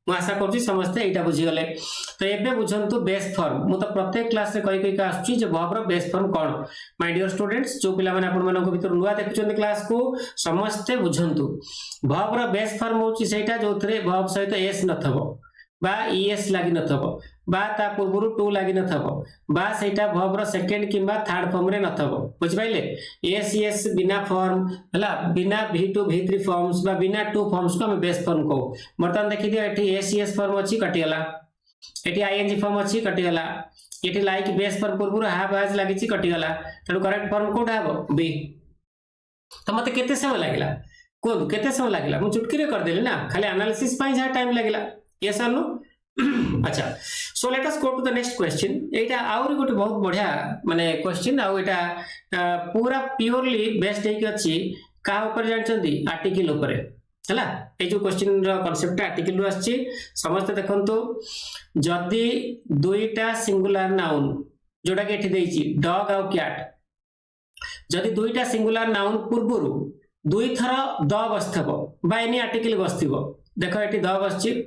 मु आशा करछि समस्ते एटा बुझी गले तो एबे बुझंतु बेस फॉर्म मु तो प्रत्येक क्लास रे कहि का आछी जे वर्ब रो बेस फॉर्म कोन माय डियर स्टूडेंट्स जो पिला माने आपन मानको भीतर नुवा देखुचन क्लास को समस्ते बुझंतु वर्ब रो बेस फॉर्म होछि सेटा जोथरे वर्ब सहित s नथबो बा es लागि नथबो बा ता पूर्वरु टू लागि नथबो बा सेटा वर्ब रो सेकंड किंबा थर्ड फॉर्म रे नथबो बुझ पाइले es बिना फॉर्म हला बिना v2 v3 फॉर्म्स बा बिना टू फॉर्म्स को हम बेस फॉर्म को बर्तन देखि दियो एठी es फॉर्म अछि कटि गला एठी ing फॉर्म अछि कटि गला एठी लाइक बेस फॉर्म पूर्वरु हैव हैज लागि छि कटि गला तनु करेक्ट फॉर्म कोठा हबो b तो मते केते समय लागिला कोन केते समय लागिला मु चुटकी रे कर देली ना खाली एनालिसिस पई जा टाइम लागिला यस आर नो अच्छा so let us go to the next question एटा आउरी गोटे बहुत बढ़िया माने क्वेश्चन आ एटा पूरा प्योरली बेस्ड हेक अछि का ऊपर जानचंदी आर्टिकल ऊपर हला ए जो क्वेश्चन रो कांसेप्ट आर्टिकल रो आछि समस्त देखंतु जदी दुईटा सिंगुलर नाउन जोडा के एठी देछि डॉग आ कैट जदी दुईटा सिंगुलर नाउन पूर्वरु दुई थर द बसथबो बा एनी आर्टिकल बसथिबो देखो एठी द बसछि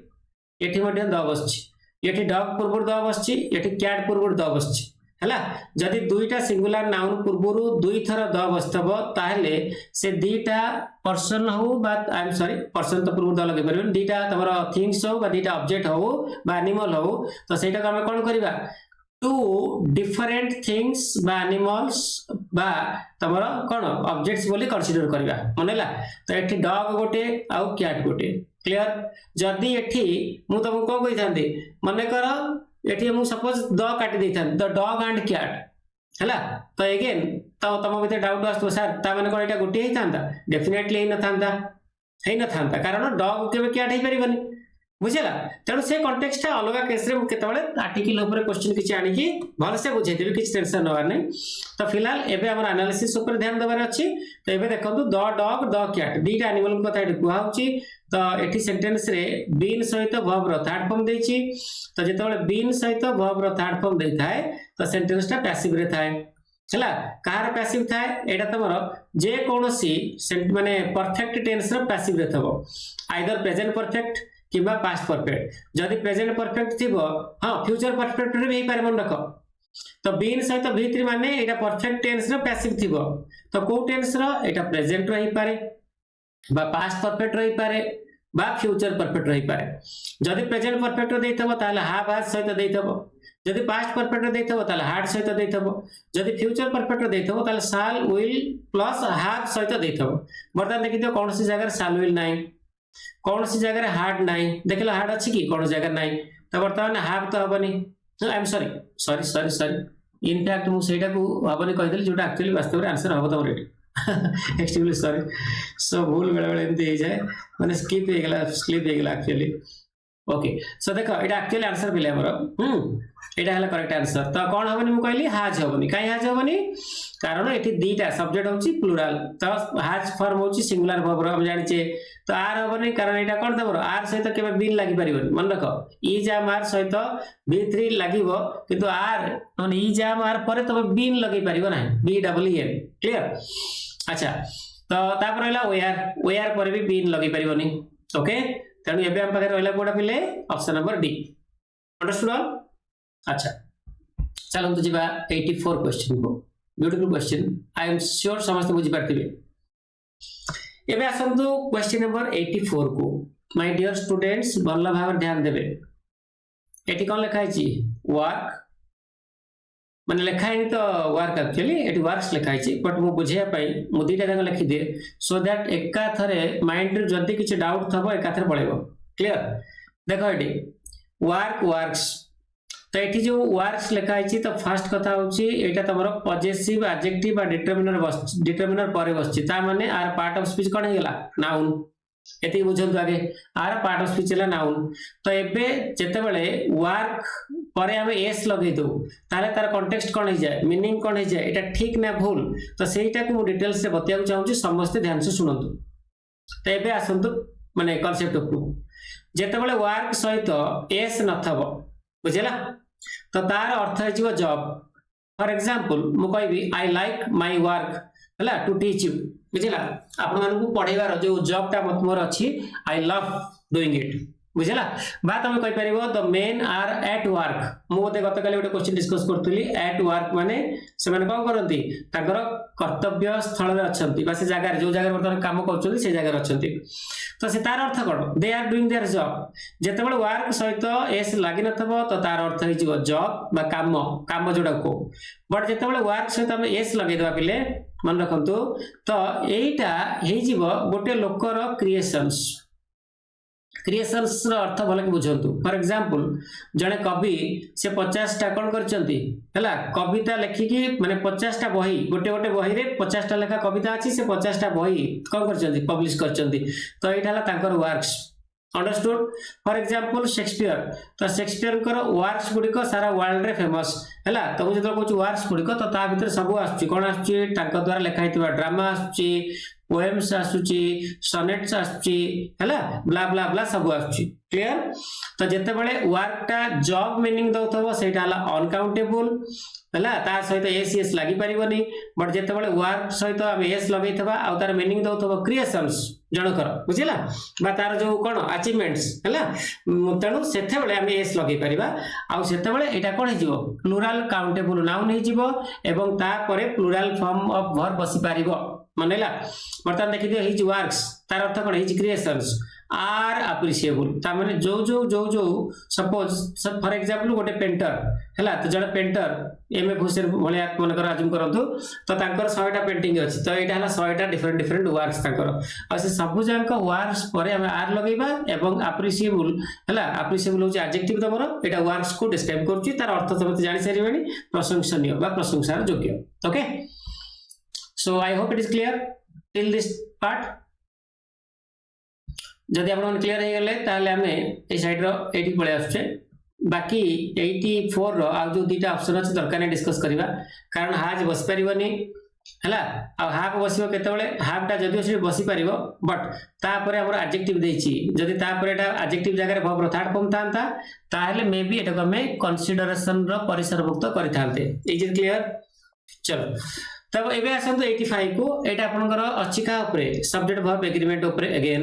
एठी मध्य द बसछि एठी डॉग पूर्वरु द बसछि एठी कैट पूर्वरु द बसछि हला जदी दुईटा सिंगुलर नाउन पूर्वरु दुई थर द बसथबो ताहले से दीटा पर्सन हो बा आई एम सॉरी पर्सन तो पूर्वरु द लगे परबे दीटा तमरो थिंग्स हो बा दीटा ऑब्जेक्ट हो बा एनिमल हो तो सेटा को हम कोन करबा टू डिफरेंट थिंग्स बा एनिमल्स बा तमरो कोन ऑब्जेक्ट्स बोली कंसीडर करबा मनला तो एठी डॉग गोटे आ कैट गोटे क्लियर जदी एठी मु तुमको को कहि थांती माने कर एठी मु सपोज द काटी दै थां द डॉग एंड कैट हला तो अगेन तो तम भीतर डाउट आस्तो सर ता माने कोन एटा गोटे ही थांता डेफिनेटली ही न थांता कारण डॉग केबे कैट ही परिबनी बुझेला तेणु से कॉन्टेक्स्ट अलग केस रे केतबेले आर्टिकल ऊपर क्वेश्चन किछि आनी कि भल से बुझे देबी किछि टेंशन नवार नै तो फिलहाल एबे हमर एनालिसिस ऊपर ध्यान देबार अछि तो एबे देखंतु द डॉग द कैट दीटा एनिमल को कथा एठी कुहा होछि तो एठी सेंटेंस रे बीन सहित वर्ब रो थर्ड फॉर्म देछि तो जेतेबेले बीन सहित वर्ब रो थर्ड फॉर्म देइ थाए तो सेंटेंस टा पैसिव रे थाए हला कार पैसिव थाए एटा तमरो जे कोनोसी माने परफेक्ट टेंस रो पैसिव रे थबो आइदर प्रेजेंट परफेक्ट किबा पास्ट परफेक्ट जदि प्रेजेंट परफेक्ट थिबो हां फ्यूचर परफेक्ट रे भी पारे मन रखो तो बीन सहित v3 माने एटा परफेक्ट टेंस रो पैसिव थिबो तो को टेंस रो एटा प्रेजेंट रही पारे बा पास्ट परफेक्ट रही पारे बा फ्यूचर परफेक्ट रही पारे जदि प्रेजेंट परफेक्ट देइथबो ताले हाफ हाज सहित देइथबो जदि पास्ट परफेक्ट देइथबो ताले हार्ड सहित देइथबो जदि फ्यूचर परफेक्ट देइथबो ताले शाल विल प्लस हाफ सहित देइथबो बर्तमान देखि दियो कोनसी जगह शाल विल नाही कौन सी जगह हार्ड नहीं देख लो हार्ड अच्छी कि कौन जगह नहीं तो बर्तमान हाफ तो हबनी I am sorry sorry sorry sorry in fact मु सेटा को हबनी कहि देली जोटा एक्चुअली वास्तव रे आंसर हबो तमरे एक्चुअली सॉरी सो भूल बेले बेले एंती हे जाय माने स्किप हो गेला एक्चुअली ओके सो देखो एटा एक्चुअली आंसर बिले हमर एटा हला करेक्ट आंसर तो कोन हबनी मु कहली हाज हबनी काई हाज हबनी कारण एठी दीटा सब्जेक्ट होची प्लुरल तो हाज फॉर्म होची सिंगुलर वर्ब हम जानि छे तो आर हबनी कारण एटा कोन तमरो आर सहित केबे बीन लागि परिबनी मन रखो ई जाम आर सहित v3 लागिवो किंतु आर माने ई जाम आर परे तबे बीन लगे परिबो नाही B double E N clear अच्छा तो तापर हला वेयर परे भी बीन लगे परिबनी ओके तेणु एबे हम पाखे रहला कोडा पिले option number D understood all अच्छा चलो तो जीवा 84 क्वेश्चन को beautiful question I am sure समस्त बुझी पारथिबे एबे आसंतु क्वेश्चन नंबर 84 को माय डियर स्टूडेंट्स भल्ला भाव ध्यान देबे एटी कोन लिखा है वर्क माने लिखा है तो वर्क एक्चुअली एटी वर्क्स लिखा है बट मु बुझिया पई मु दीटा जगह लिखि दे सो दैट एका थरे माइंड रे जदी किछ डाउट थबो एका थरे पळेबो क्लियर देखो एटी वर्क वर्क्स तो एठी जो वर्क्स लिखा है तो फर्स्ट कथा होची एटा तमरो पॉजिटिव एडजेक्टिव बा डिटरमिनर परे बसची ता माने आर पार्ट ऑफ स्पीच कोन हेला नाउन एति बुझंतु आगे आर पार्ट ऑफ स्पीच हेला नाउन तो एबे जेते बेले वर्क परे हमें एस लगे दो ताले तार कॉन्टेक्स्ट कोन हे जाय मीनिंग कोन हे जाय एटा ठीक ना भूल तो सेटा को मु डिटेल्स से बतिया चाहू छी समस्त ध्यान से सुनंतु तो एबे आसंतु माने कांसेप्ट ऊपर जेते बेले वर्क सहित एस नथबो बुझेला तो तार अर्थ है जीव जॉब फॉर एग्जांपल मु कहबी आई लाइक माय वर्क हला टू टीच यू बुझेला आपण मानू को पढेबार जो जॉब ता मत मोर अछि आई लव डूइंग इट बुझेला बा तमे कहि परिबो the men are at work मु ओते गत काले ଗୋଟେ क्वेश्चन डिस्कस करतली एट वर्क माने से माने कोन करंती ताकर कर्तव्य स्थल रे अछंती बा से जगह जो जगह वर्तमान काम करचोली से जगह अछंती तो से तार अर्थ कोन they are doing their job जेतेबेले वर्क सहित एस लागि नथबो तो तार अर्थ हे जीव जॉब बा काम जोडा को बट जेतेबेले वर्क सहित हम एस लगे देबा पिले मन रखंतु तो एटा हे जीव गोटे लोकर क्रिएशंस रो अर्थ भले बुझंतु फॉर एग्जांपल जने कवि से 50 टा कोन करचंती हला कविता लेखिकी माने 50 टा बही गोटे बही रे 50 टा लेखा कविता अछि से 50 टा बही कोन करचंती पब्लिश करचंती तो एटा हला तांकर works understood for example Shakespeare तो शेक्सपियर कर वर्क्स गुडी को सारा वर्ल्ड रे फेमस हला तो मु जतो कहू वर्क्स गुडी को तो ता भीतर सब आछी कोन आछी तांका द्वारा लिखा हितबा ड्रामा आछी पोएम्स आछी सोनेट्स आछी हला ब्ला ब्ला ब्ला सब आछी क्लियर तो जते बेले वर्क टा जॉब मीनिंग दउथबो सेटा हला अनकाउंटेबल हला ता सहित एस लागि परिबनी बट जते बेले वर्क सहित हम एस लगैथबा आ तार मीनिंग दउथबो क्रिएशंस जनकर बुझिला बा तार जो कोन अचीवमेंट्स हला तणु सेते बेले हम एस लगै परिबा आ सेते बेले एटा कोन हे जिवो प्लुरल काउंटेबल नाउन हे जिवो एवं ता परे प्लुरल फॉर्म ऑफ वर्ब बसी पारिबो मानेला बर्तमान देखि दियो हिज वर्क्स तार अर्थ कोन हिज क्रिएशंस आर अप्रिशिएबल ता माने जो सपोज फॉर एग्जांपल गोटे पेंटर हला तो जण पेंटर एमए भूषण भलिया मन कर आजुम करंतु तो तांकर 100 टा पेंटिंग अछि तो एटा हला 100 टा डिफरेंट वर्क्स तांकर आ से सब जांक वर्क्स परे हम आर लगेबा एवं अप्रिशिएबल हला अप्रिशिएबल होची एडजेक्टिव तमरो एटा वर्क्स को डिस्क्राइब करछि तार अर्थ समते जानि सारिबेनी प्रशंसनीय बा प्रशंसार योग्य okay so I hope it is clear till this part जदि आपण क्लियर हो गले ताले आमे ए साइड रो 80 पळे आछे बाकी 84 रो आ जो दुटा ऑप्शन अछि दरकार ने डिस्कस करिवा कारण हाज बस परिबनी हला आ हाफ बसिबो केतेबेले हाफ टा जदियो से बसी परिबो बट ता परे हमर एडजेक्टिव देछि जदि ता परे एटा एडजेक्टिव जगह रे वर्ब रो थर्ड फॉर्म थांता ताहेले मे बी एटा को हमें कंसीडरेशन रो परिसरभुक्त करिथांते इज इट क्लियर चलो तब एबे आसंतु 85 को एटा आपनकर अछि का ऊपर सब्जेक्ट वर्ब एग्रीमेंट ऊपर अगेन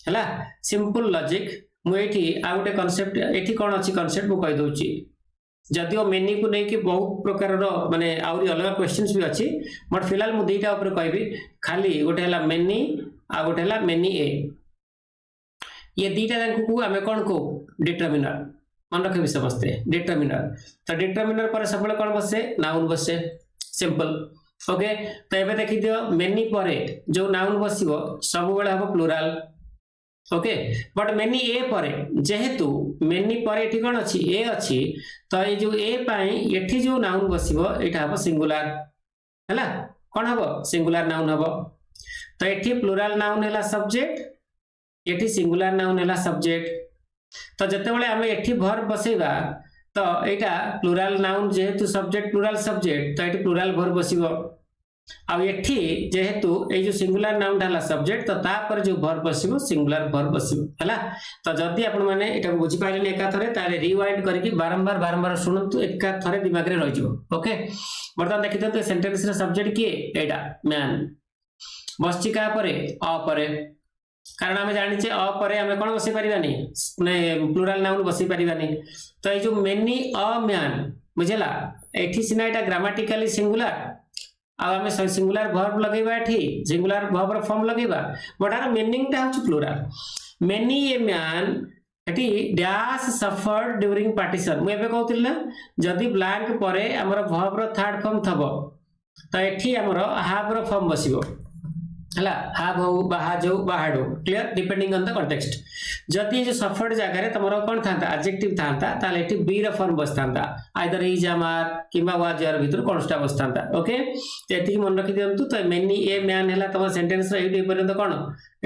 हला सिंपल लॉजिक मु एठी आ गोटे कांसेप्ट एठी कोन अछि कांसेप्ट मु कहि दोछि जदियो मेनी को नै कि बहुत प्रकार रो माने आउरी अलग क्वेश्चंस भी अछि बट फिलहाल मु दुईटा ऊपर कहबी खाली गोटे हला मेनी आ गोटे हला मेनी ए ये दुईटा जांको को हमें कोन को डिटरमिनर मन रखबी समझते डिटरमिनर तो डिटरमिनर पर सबले कोन बसे नाउन बसे सिंपल ओके तो एबे देखि दियो मेनी परे जो नाउन बसिबो सब बेले हबो प्लुरल ओके बट मेनी ए परे जेहेतु मेनी परे एठी कोन अछि ए अछि तो ए जो ए पाई एठी जो नाउन बसिबो एटा हबो सिंगुलर हला कोन हबो सिंगुलर नाउन हबो तो एठी प्लुरल नाउन हला सब्जेक्ट एठी सिंगुलर नाउन हला सब्जेक्ट तो जते बेले हमें एठी वर्ब बसेबा तो एटा प्लुरल नाउन जेहेतु सब्जेक्ट प्लुरल सब्जेक्ट तो एठी प्लुरल वर्ब बसिबो आ एठी जेहेतु ए जो सिंगुलर नाउन हला सब्जेक्ट तो ता पर जो वर्ब बसिबो सिंगुलर वर्ब बसिबो हला तो जदी आपण माने एटा को बुझी पाइले एका थरे ताले रिवाइंड करके बारंबार सुनंतु एका थरे दिमाग रे रहि जिवो ओके बर्तमान देखि तो सेंटेंस रे सब्जेक्ट की एटा मैन बसची का परे अ परे कारण आम जाने अ परे आम कौन बसई पारानी प्लुराल नाउन बसई पारानी तो ये जो मेनी अ मैन बुझेगा एठी सिना एटा ग्रामाटिकली सिंगुलर आम सिंगुलर वर्ब लगेबा एठी सिंगुलर वर्ब रो फॉर्म लगेबा बट आर मीनिंग टा होची प्लुराल मेनी ए मैन एठी डैश सफर्ड ड्यूरिंग पार्टीशन मु एबे कहउतिल ना जदी ब्लैंक परे हमर वर्ब रो थर्ड फॉर्म थबो तो एठी हमर हाफ रो फॉर्म बसिबो हला हाफ हो बाहाज हो बाहाड हो clear depending on the context जदी जो सफर्ड जगह रे तमरो कोन थांता एडजेक्टिव थांता ताले एठी बी रो फॉर्म बसतांता आइदर इज आमार किबा वाज यार भीतर कोनस्टा बसतांता ओके एठी मन रखि दियंतु तो मेनी ए मैन हला तम सेंटेंस रे एठी पर्यंत कोन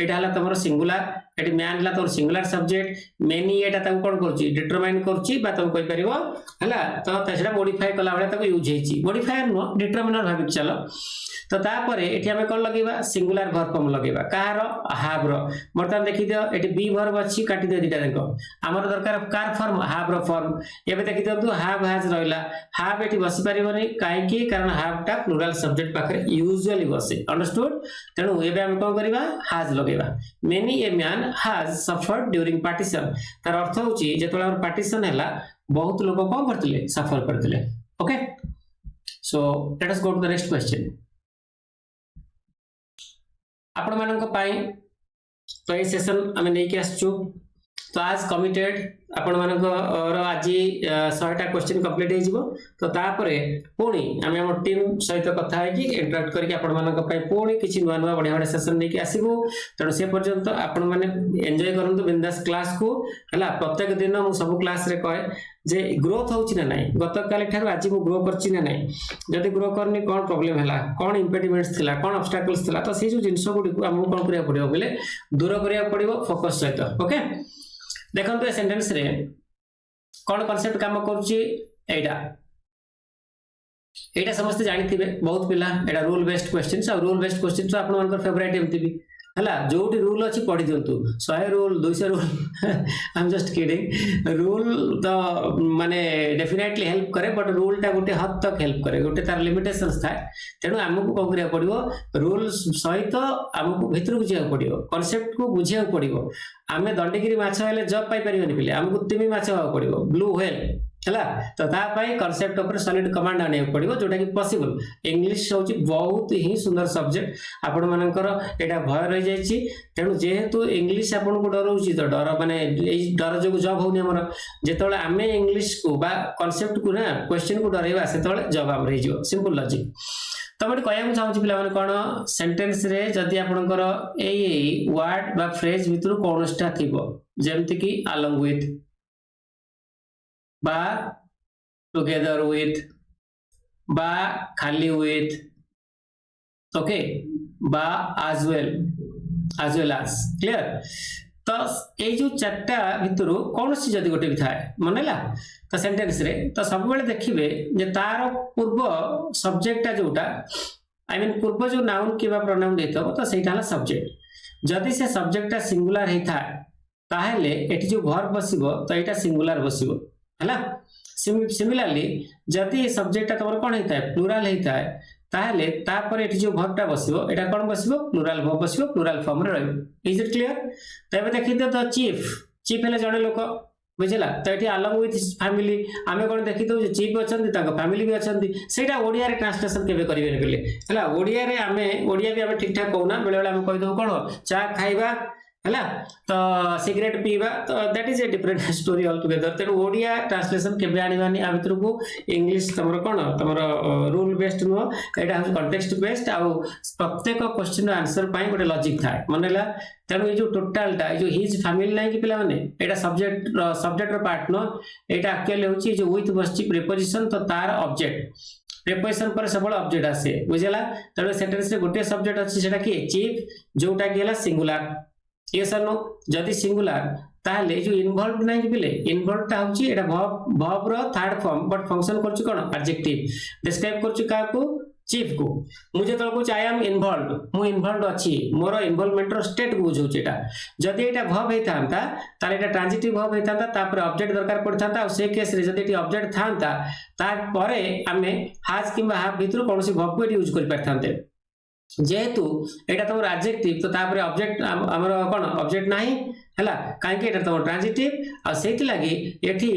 एटा हला तमरो सिंगुलर एठी मैन हला तोर सिंगुलर सब्जेक्ट मेनी एटा तम कोन करछि डिटरमाइन करछि बा तम कहि परिबो हला तो तसेरा मॉडिफाई कला बेले तको यूज हेछि मॉडिफायर नो डिटरमिनर भाबि चलो तो तापरे एठी हमें कोन लगेबा सिंगुलर वर्ब फॉर्म लगेबा कार हाफ रो बर्तमान देखि दियो एठी बी वर्ब अछि काटि दियो दिटा देखो हमर दरकार कार फॉर्म हाफ रो फॉर्म एबे देखि दियो तू हाफ हैज रहिला हाफ एठी बसि परिबनी काहे की कारण हाफ टा प्लुरल सब्जेक्ट पाखरे यूजुअली बसे अंडरस्टूड तेनु एबे हम कोन करिबा हैज लगेबा many a man has suffered during partition तार अर्थ होची जेतोला हमर पार्टीशन हैला बहुत लोग कोन करथिले सफर करथिले okay so let us go to the next question आपण मानक पाई तो ये सेशन आम नहीं आसचु तो आज कमिटेड आपण मानक आज 100टा क्वेश्चन कंप्लीट हो तो तापरे पुणी आम आम टीम सहित कथा है कि इंटरेक्ट करके आपण मानक पाई पुणी किछि नुवा नुवा बढ़िया बढ़िया सेशन नहीं आसीबो तेणु से पर्यंत आपण माने एंजॉय करंतु बिंदास क्लास को हला प्रत्येक दिन मु सब क्लास रे कहे जे ग्रोथ होची ना नाही गत काले ठार आज मु ग्रो करची ना नाही जदि ग्रो करनी कोन प्रॉब्लम हला कोन इंपेडिमेंट्स थिला कोन ऑब्स्टैकल्स थिला तो से जो जिंस गुडी को हमहु कोन करिया पड़ियो बोले दूर करिया पड़ियो फोकस सहित ओके देखंतु ए सेंटेंस रे कोन कांसेप्ट काम करूची एटा एटा समस्त जानिथिबे बहुत पिला एटा रूल बेस्ड क्वेश्चंस आ रूल बेस्ड क्वेश्चंस आपण मानकर फेवरेट एमती भी हला जोटी रूल अछि पढि दियंतु 100 rule 200 rule I am just kidding rule तो माने डेफिनेटली हेल्प करे बट रूल टा गोटे हद तक हेल्प करे गोटे तार लिमिटेशंस थाए तेनु हमकु कोन करिया पड़िबो रूल सहित हमकु भितर बुझिया पड़िबो कांसेप्ट को बुझिया पड़िबो आमे दंडगिरी माछ हेले जॉब पाई परिबनी पिले हमकु तिमी माछ होवा पड़िबो ब्लू व्हेल हला तो ता पाई कांसेप्ट ऊपर सॉलिड कमांड आने पड़िबो जोटा कि पॉसिबल इंग्लिश होची बहुत ही सुंदर सब्जेक्ट आपण मानकर एटा भय रहि जायछि तेनु जेहेतु इंग्लिश आपण को डर होची तो डर माने ए डर जो जॉब होनी हमर जेतोले आमे इंग्लिश को बा कांसेप्ट को ना क्वेश्चन को डरेबा सेतोले जॉब हम रहि जिवो सिंपल लॉजिक तो मैं कहया चाहूँ पिला माने कोन सेंटेंस रे जदी आपनकर ए वर्ड बा फ्रेज भितर कोनस्टा थिबो जेमति कि along with बा together with बा खाली with ओके बा as well as clear तो ये जो चार्टा भितर कौन सी जदि गोटे भी थाए मनला तो सेंटेंस रे तो सब बेले देखिबे जे तार पूर्व सब्जेक्टटा जोटा आई मीन पूर्व जो नाउन किबा प्रोनाउन देतो तो सेटा हला सब्जेक्ट जदि से सब्जेक्टटा सिंगुलर हे था ताहेले एठी जो वर्ब बसिबो तो एटा सिंगुलर बसिबो हला सिमिलरली जदि सब्जेक्टटा तमर कोन हेता है प्लुरल हेता है ताहेले तापर एठी जो वर्बटा बसिबो एटा कोन बसिबो प्लुरल वर्ब बसिबो प्लुरल फॉर्म रे रहइबो इज इट क्लियर तबे देखि द चीफ हेले जणे लोक बुझला तो ये अलॉन्ग विथ फैमिली आमे कोन देखि दो चीफ अछंती ताको फैमिली भी अछंती सेटा ओडिया रे ट्रांसलेशन केबे करिवे बेले हला ओडिया रे आमे ओडिया भी आमे ठीक ठाक कहूना बेले बेले आमे कहि दो कोन चा खाइबा हला तो सिगरेट पीवा तो that is a different story all together तेरो ओडिया ट्रांसलेशन केबे आनिबानी आ भितर को इंग्लिश तमरो कोन तमरो रूल बेस्ड नो एटा हम कॉन्टेक्स्ट बेस्ड आ प्रत्येक क्वेश्चन आंसर पाई गोटे लॉजिक थाए मनला तेणु ये जो टोटालटा जो हिज फैमिली नहीं कि पिला माने एटा सब्जेक्ट पार्ट नो एटा एक्चुअली होची जो विथ बसची प्रीपोजिशन तो तार ऑब्जेक्ट प्रीपोजिशन पर सबल ऑब्जेक्ट आसे बुझला तेणु सेंटेंस रे गोटे सब्जेक्ट अछि सेटा कि चीफ जोटा कि हला सिंगुलर यस और नो जदि सिंगुलर ताले जो इन्वॉल्व नहीं पिले इन्वॉल्व ता होची एटा वर्ब रो थर्ड फॉर्म बट फंक्शन करछु कोन एडजेक्टिव डिस्क्राइब करछु का को चीफ को मुझे तो को आई एम इन्वॉल्व मु इन्वॉल्व अछि मोर इन्वॉल्वमेंट रो स्टेट को बुझौची एटा जदि एटा वर्ब हेतांता ताले एटा ट्रांजिटिव वर्ब हेतांता तापर ऑब्जेक्ट दरकार पड़थांता और से केस रे जदि एटी ऑब्जेक्ट थांता तार परे आमे हाज किबा हाफ भितर कोनसी वर्ब को यूज कर परथांते जेहेतु एटा तमर एडजेक्टिव तो तापर ऑब्जेक्ट हमर कोन ऑब्जेक्ट नाही हला काहे कि एटा तमर ट्रांजिटिव आ सेति लागि एठी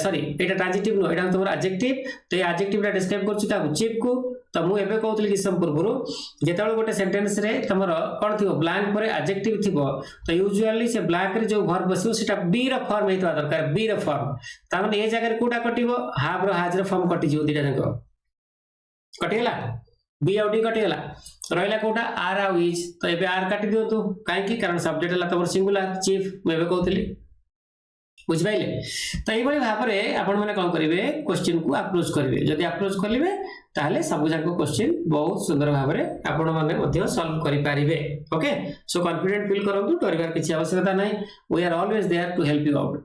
सॉरी एटा ट्रांजिटिव नो एटा तमर एडजेक्टिव तो ए एडजेक्टिव रा डिस्क्राइब करछु का चीफ को तो मु एबे कहउतली कि संपूर्वरु जेताळ गोटे सेंटेंस रे तमर कोन थिबो ब्लैंक परे एडजेक्टिव थिबो तो यूजुअली से ब्लैंक रे जो वर्ब बसिबो सेटा बी रो फॉर्म हेतवा दरकार बी रो फॉर्म ता माने ए जगह रे कोटा कटिबो हाफ रो हाज रो फॉर्म कटि जिवो दिटा जंको कटिला बी आउ डी कटिला रहिला कोटा आर आउ इज तो एबे आर काटि दियो तो काहे कि कारण सब्जेक्ट हला तमर सिंगुलर चीफ मेबे कहउतली बुझ पाइले तो एई बळी भाबरे आपण माने कोन करिवे क्वेश्चन को अप्रोच करिवे जदि अप्रोच करलिवे ताले सब जाको क्वेश्चन बहुत सुंदर भाबरे आपण माने मध्ये सॉल्व करि पारिवे ओके सो कॉन्फिडेंट फील करंतु डरिवार किछि आवश्यकता नै we are always there to help you out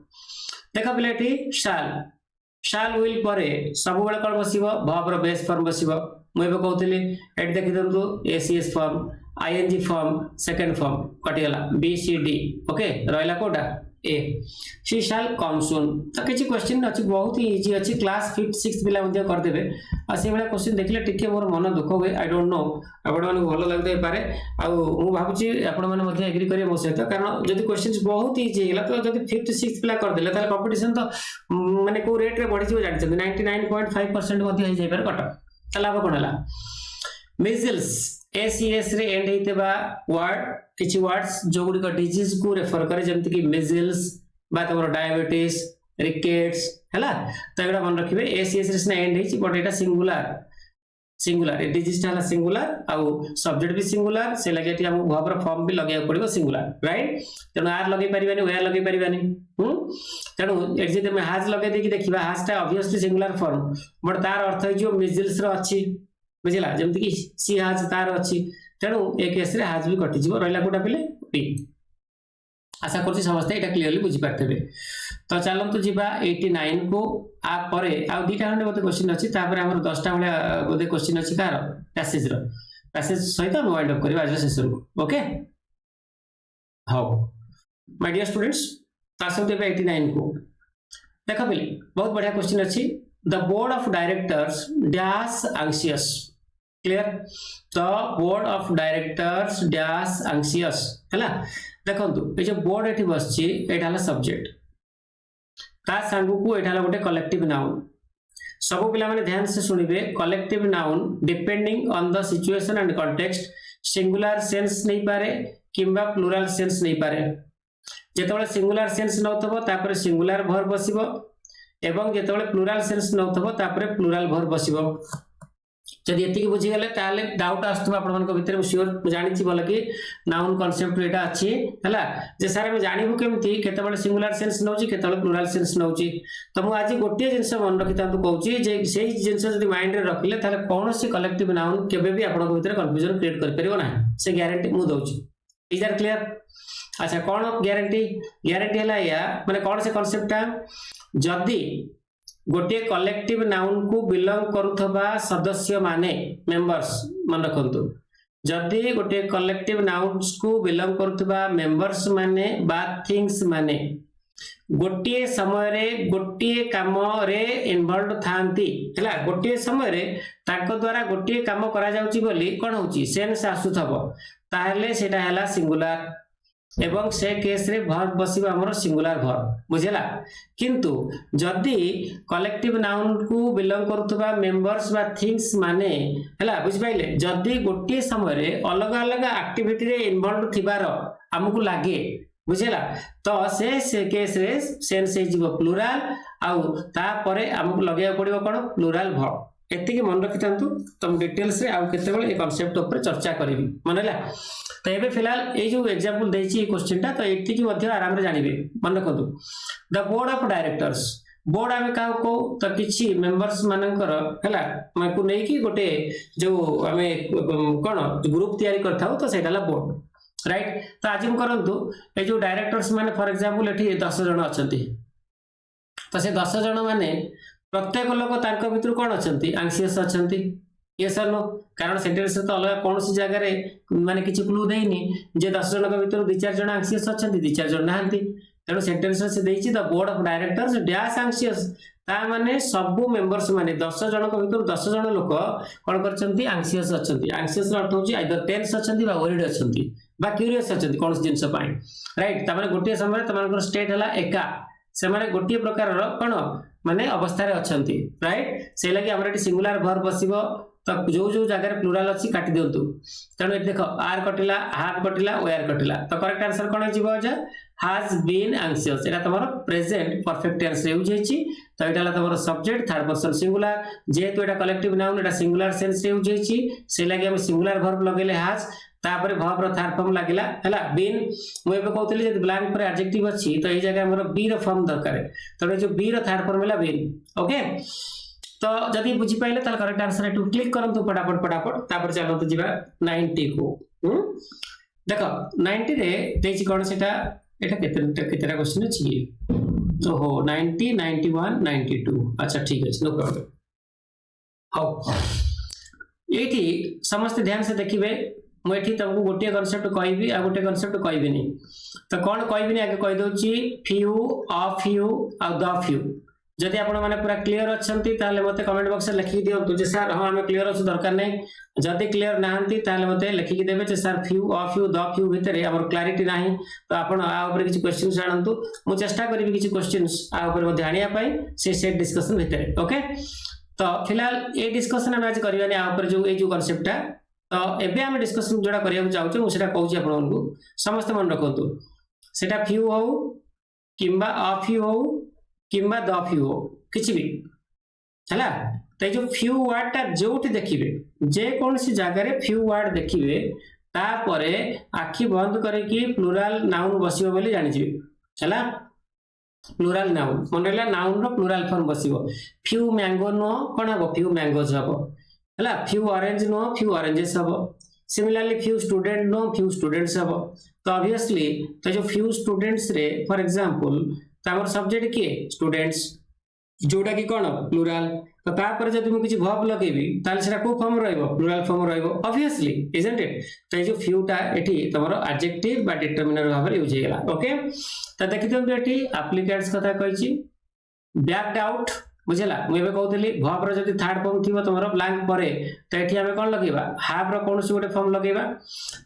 देखा पिलेटी शाल विल परे सब बेले कोन बसिबो वर्ब रो बेस फॉर्म बसिबो मुझे कहूली एट देखी दिखाँ एसीएस form I N G form second form कटिगला बी सी डी ओके रहा कोटा ए शी शाल कम सुन तो किसी क्वेश्चन अच्छी बहुत ही इजी अच्छी क्लास 5th 6th पिला करदेवे आ से भाया क्वेश्चन देखले टिके मोर मन दुख हुए आई डोंट नो आपण माने भलो लगदे पारे आ मु भाबुची आपण माने मध्ये एग्री करिए मो सहित कारण जदि क्वेश्चंस बहुत इजी होला तो जदि 5th 6th पिला कर देले ताले कंपटीशन तो माने को रेट रे बढ़ी जिवो जानि 99.5% मध्ये हो जाय पारे कट लाभ कोन हला मिजल्स एसीएस रे एंड हेतेबा वर्ड किछि वर्ड्स जो गुडी का डिजीज को रेफर करे जेमति कि मिजल्स बा तमरो डायबिटीज रिकेट्स हला तो एगडा मन रखिबे एसीएस रे से and हेछि but Etah singular a disease हला सिंगुलर आ सब्जेक्ट भी सिंगुलर से लगे कि हम वर्ब रो फॉर्म भी लगे पड़िबो सिंगुलर राइट तेनो आर लगे परिबानी वेयर लगे परिबानी तेनो एट जे में हाज लगे देखि देखिबा हाज ता ऑब्वियसली सिंगुलर फॉर्म बट तार अर्थ है जो मिजल्स रो अछि बुझिला जेमति कि सी हाज तार अछि तेनो ए केस रे हाज भी कटि जिवो रहला कोटा पिले पी आशा करछि समस्त एटा क्लियरली बुझि पारथबे तो चलन तो जिबा 89 को आ परे आ दुटा खंडे बोते क्वेश्चन अछि तापर हमर 10टा वाला बोते क्वेश्चन अछि कार पैसेज सहित हम वाइंड अप करबा आज सेशन को okay how my dear students तासम देबे 89 को देखा पिले बहुत बढ़िया क्वेश्चन अछि the board of directors dash anxious clear the board of directors dash anxious हला देखंतु ए जो बोर्ड एठी बसची एटा हला सब्जेक्ट ता सांगु को एटा हला गोटे कलेक्टिव नाउन सब पिला माने ध्यान से सुनिबे collective noun depending on the situation and context singular sense नहीं पारे किंबा प्लुरल सेंस नहीं पारे जेतबे सिंगुलर सेंस नथबो तापर सिंगुलर वर्ब बसिबो एवं जेतबे प्लुरल सेंस नथबो तापर प्लुरल वर्ब बसिबो जदि एतिक बुझी गले ताले डाउट आस्तबा आपण मन को भीतर श्योर जानि छी बोल कि नाउन कांसेप्ट एटा अछि हला जे सारे हम जानिबु केमति केतबेले सिंगुलर सेंस नउची केतबेले प्लुरल सेंस नउची तो मु आज गोटे जिंस मन रखिता तो कहउची जे सेही जिंस जदि माइंड रे रखिले ताले कोनोसी कलेक्टिव नाउन केबे भी आपण को भीतर कंफ्यूजन क्रिएट कर परिबो ना से ग्यारंटी मु दउची इज आर क्लियर। अच्छा कौन ग्यारंटी ग्यारंटी है या माने कौन से कॉन्सेप्टटा जदि गोटे कलेक्टिव नाउन को बिलोंग करुथबा सदस्य माने मेंबर्स मन रखंतु जदि गोटे कलेक्टिव नाउन्स को बिलोंग करुथबा मेंबर्स माने बा थिंग्स माने गोटे समय रे गोटे काम रे इन्वॉल्व थांती हैला गोटे समय रे ताको द्वारा गोटे काम करा जाउची बोली कोन होची सेंस आसुथबो ताहले सेटा हैला सिंगुलर एवं से केस रे वर्ब बसिबा हमर सिंगुलर वर्ब बुझेला किंतु जदि कलेक्टिव नाउन को बिलोंग करुथबा मेंबर्स बा थिंग्स माने हैला बुझ पाइले जदि गोटे समय रे अलग अलग एक्टिविटी रे इन्वॉल्व थिबार हमकु लागे बुझेला तो से केस रे सेंस हे जीवो प्लुराल आउ ता परे हमकु लगेया पड़िबो कोन प्लुराल वर्ब एतिके मन रखिथांतु तुम डिटेल्स रे आउ केते बेले ए कांसेप्ट ऊपर चर्चा करबी मनला तो ये फिलहाल ये जो एग्जांपल देछि क्वेश्चन टा तो एति की मध्य आराम रे जानिबे मन रखंतु the board of directors board आमे का को तो किछि मेंबर्स मानकर हैला माको नै कि गोटे जो आमे कोन ग्रुप तयारी करथाउ तो सेटाला बोर्ड राइट तो आज हम करंतु ए जो डायरेक्टर्स माने फॉर एग्जांपल एठी 10 जण अछंती तो से 10 जण माने प्रत्येक लोक तांको भितर कोन अछंती एंग्जियस अछंती यस और नो कारण सेंटेंस तो अलग कौन सी जगह रे माने किछि क्लू देइनी जे 10 जण के भितर 2-4 जण एंग्जियस अछंती 2-4 जण नाहंती तेणु सेंटेंस से देइछि the board of directors dash anxious ता माने सब मेंबर्स माने 10 जण के भितर 10 जण लोक कोन करछंती एंग्जियस अछंती एंग्जियस अर्थ होछि आइदर टेंस अछंती बा वरीड अछंती बा क्यूरियस अछंती कोन जिंस पाई राइट ता माने गोटे समय तमानकर स्टेट हला एका से माने गोटे प्रकार रो कोन माने अवस्था रे अछंती राइट से लागि हमरा एटी सिंगुलर वर्ब बसिबो तो जो जो जगह रे प्लुराल अछि काटि दियंतु तेणु देखो आर कटिला हाफ कटिला वेयर कटिला तो करेक्ट आंसर कोन जिवो जे has been anxious Etah तमरो present perfect tense रे यूज हेछि तो एटाला तमरो सब्जेक्ट थर्ड पर्सन सिंगुलर जेहेतु एटा कलेक्टिव नाउन एटा सिंगुलर सेंस रे यूज हेछि से लागि हम सिंगुलर वर्ब लगेले हैज तापर वर्ब रो थर्ड फॉर्म लागिला हैला बीन मु एबे कहतली जे ब्लैंक पर एडजेक्टिव अछि तो ए जगह हमरो बी रो फॉर्म दरकार तो जो बी रो थर्ड फॉर्म हैला बीन ओके तो जदि बुझी पाइले ताल करेक्ट आंसर टू क्लिक करंतु फटाफट तापर चलंतु जिबा 90 को देखो 90 रे देछि कोन सेटा एटा केतेटा क्वेश्चन अछि ओहो 90 91 92 अच्छा ठीक है नो प्रॉब्लम हाउ एठी समस्त ध्यान से देखिबे मु एठी तुमको गोटे कांसेप्ट कहबी आ गोटे कांसेप्ट कहबी नहीं तो कोन कहबी नहीं आगे कह दोछि फ्यू ऑफ यू आ द फ्यू जदि आपण माने पूरा क्लियर अछंती ताले मते कमेंट बॉक्स में लिखि दियंतु जे सर हां हमें क्लियर अछि दरकार नै जदि क्लियर नाहंती ताले मते लिखि कि देबे जे sir few of you the few भितरे हमर क्लैरिटी नाही तो आपण आ ऊपर किछि क्वेश्चंस जानंतु मु चेष्टा करबी किछि क्वेश्चंस आ ऊपर मध्ये आनिया पई से सेट डिस्कशन भितरे ओके तो फिलहाल ए डिस्कशन हम आज करबानी आ ऊपर जो ए जो कांसेप्टटा तो एबे हम डिस्कशन जोडा करिया चाहू मु सेटा कहूची आपण को समस्त मन रखंतु सेटा फ्यू हो किंबा ऑफ यू हो किंबा द फ्यू हो किछि भी हैला तो जो फ्यू वर्ड ता जोटी देखिबे जे कोन सी जगह रे फ्यू वर्ड देखिबे ता परे आखि बंद करे कि प्लुरल नाउन बसिबो बोली जानि जिबे हैला प्लुरल नाउन मनला नाउन रो प्लुरल फॉर्म बसिबो फ्यू मैंगो नो कोन हबो फ्यू मैंगोज हबो हैला few orange no few oranges हबो similarly few student no few students हबो तो ऑब्वियसली तो जो फ्यू स्टूडेंट्स रे फॉर एग्जांपल तामर सब्जेक्ट के स्टूडेंट्स जोटा कि कोन प्लुरल तो ता पर जदि मु किछि वर्ब लगेबी ताल सेटा को फॉर्म रहइबो प्लुरल फॉर्म रहइबो ऑब्वियसली इजंट इट तो ये जो फ्यू टा एठी तमरो एडजेक्टिव बा डिटरमिनर भाबरे यूज हेला ओके तो देखितो एठी एप्लीकेंट्स कथा कहछि बैक्ड आउट बुझला मु एबे कहतली वर्ब रो जदि थर्ड फॉर्म थिबो तमरो ब्लैंक परे तो एठी हमें कोन लगेबा हाफ रो कोन से गोटे फॉर्म लगेबा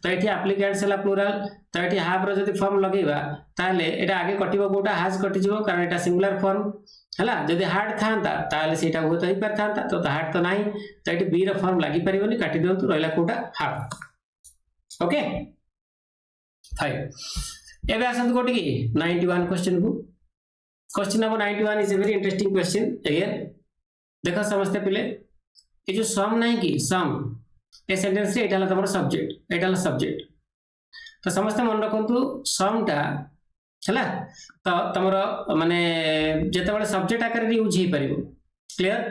तो एठी एप्लीकेंट्स हला प्लुरल तो एठी हाफ रो जदि फॉर्म लगेबा ताले एटा आगे कटिबो कोटा हैज कटि जिवो कारण एटा सिंगुलर फॉर्म हला जदि हार्ड थांता ताले सेटा होत ही पर थांता तो हार्ड तो नाही तो एठी बी रो फॉर्म लागि परिबोनी काटि दियंतु रहला कोटा हाफ ओके फाइन एबे आसंतु कोटी की 91 क्वेश्चन को question number 91 is a very interesting question again देखो समझते पहले ये जो सम नहीं की सम ए सेंटेंस रे एटाला तमरो सब्जेक्ट एटाला सब्जेक्ट तो समस्त मन रखंतु सम टा हला तो तमरो माने जेते बळे सब्जेक्ट आकार रे यूज हे परिबो क्लियर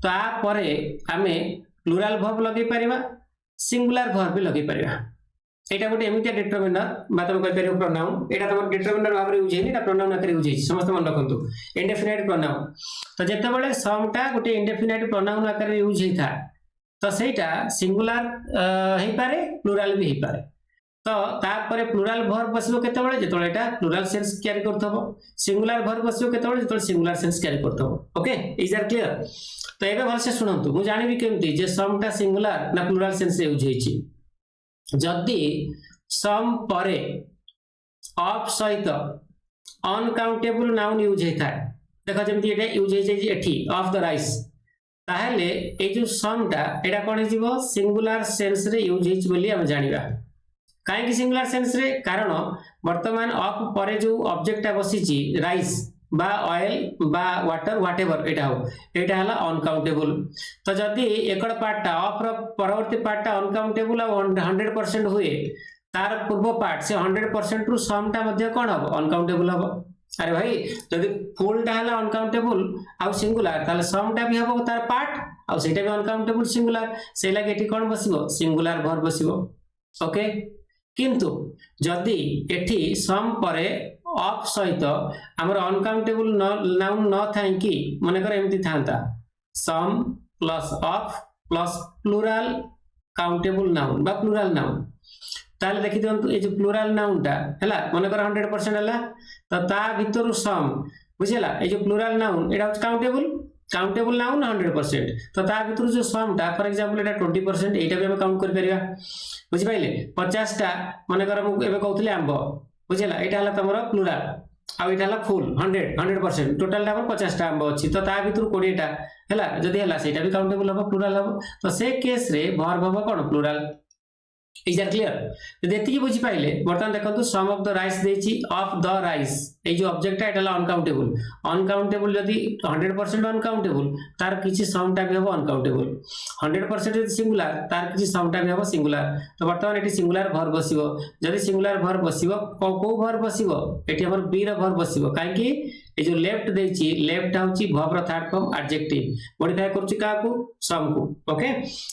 तो आ परे हमें प्लुरल वर्ब लगे परिबा सिंगुलर वर्ब भी लगे परिबा एटा गोटे एमितिया डिटरमिनर बा तुम कहि परियो प्रोनाउन एटा तुम डिटरमिनर भाव यूज हेनी एटा प्रोनाउन आकर यूज हेछि समस्त मन रखंतु इंडेफिनाइट प्रोनाउन तो जेते बेले सम टा गोटे इंडेफिनाइट प्रोनाउन आकर यूज हेता तो सेटा सिंगुलर हे पारे प्लुरल भी हे पारे तो तापर प्लुरल वर्ब बसिबो केते बेले जेते बेले एटा प्लुरल सेंस कैरी करथबो सिंगुलर वर्ब बसिबो केते बेले जेते बेले सिंगुलर सेंस कैरी करथबो ओके इज आर क्लियर तो एबे भलसे सुनंतु मु जानिबी केमति जे सम टा सिंगुलर ना प्लुरल सेंस यूज हेछि जदि सम परे ऑफ सहित अनकाउंटेबल नाउन यूज होता है देखो जमती एटा यूज होई एठी ऑफ द राइस ताहले ए जो सम टा एटा कोन हिजिबो सिंगुलर सेंस रे यूज होई बोली हम जानिबा काहे कि सिंगुलर सेंस रे कारण वर्तमान ऑफ परे जो ऑब्जेक्ट बसिची राइस बा ऑयल बा वाटर व्हाटएवर एटा हो एटा हला अनकाउंटेबल तो जदि एकड़ पार्ट ऑफ रो परवर्ती पार्ट अनकाउंटेबल 100% हुए तार पूर्व पार्ट से 100% रु सम टा मध्ये कोन हो अनकाउंटेबल हो अरे भाई जदि फुल टा हला अनकाउंटेबल आ सिंगुलर ताले सम टा भी हो तार पार्ट आ सेटा भी अनकाउंटेबल सिंगुलर से लागे एठी कोन बसिबो सिंगुलर वर्ब बसिबो ओके किंतु जदि एठी सम परे ऑफ सहित हमर अनकाउंटेबल नाउन न थाई कि माने कर एमति थांता some plus of plus plural countable noun बा प्लुरल नाउन ताले देखि दियंतु ए जो प्लुरल नाउन टा हला माने कर 100% हला तो ता भितरु सम बुझिला ए जो प्लुरल नाउन एटा काउंटेबल नाउन 100% तो ता भितरु जो सम टा फॉर एग्जांपल एटा 20% एटा भी हम काउंट कर परिया बुझि पाइले 50 टा माने कर हम एबे कहउतले आंबो बुझिला एटा हला तमरो प्लुरल आ एटा हला फुल 100% टोटल टा 50 टा आंबो अछि तो ता भितरु 20 टा हला जदी हला सेटा भी काउंटेबल हो प्लुरल हो तो से केस रे वर्ब हो कोन प्लुरल इज आर क्लियर तो देती बुझी पाइले बर्तमान देखंतु सम ऑफ द राइस देची ऑफ द राइस ए जो ऑब्जेक्ट है एटा अनकाउंटेबल जदी 100% अनकाउंटेबल तार किछि सम टा भी हो अनकाउंटेबल 100% जदी सिंगुलर तार किछि सम टा भी हो सिंगुलर तो बर्तमान एटी सिंगुलर वर्ब बसिबो जदी सिंगुलर वर्ब बसिबो को वर्ब बसिबो एटी हमर बी र वर्ब बसिबो काहे कि ए जो लेफ्ट देची लेफ्ट होची वर्ब र थर्ड फॉर्म एडजेक्टिव मॉडिफाई करछि का को सम को ओके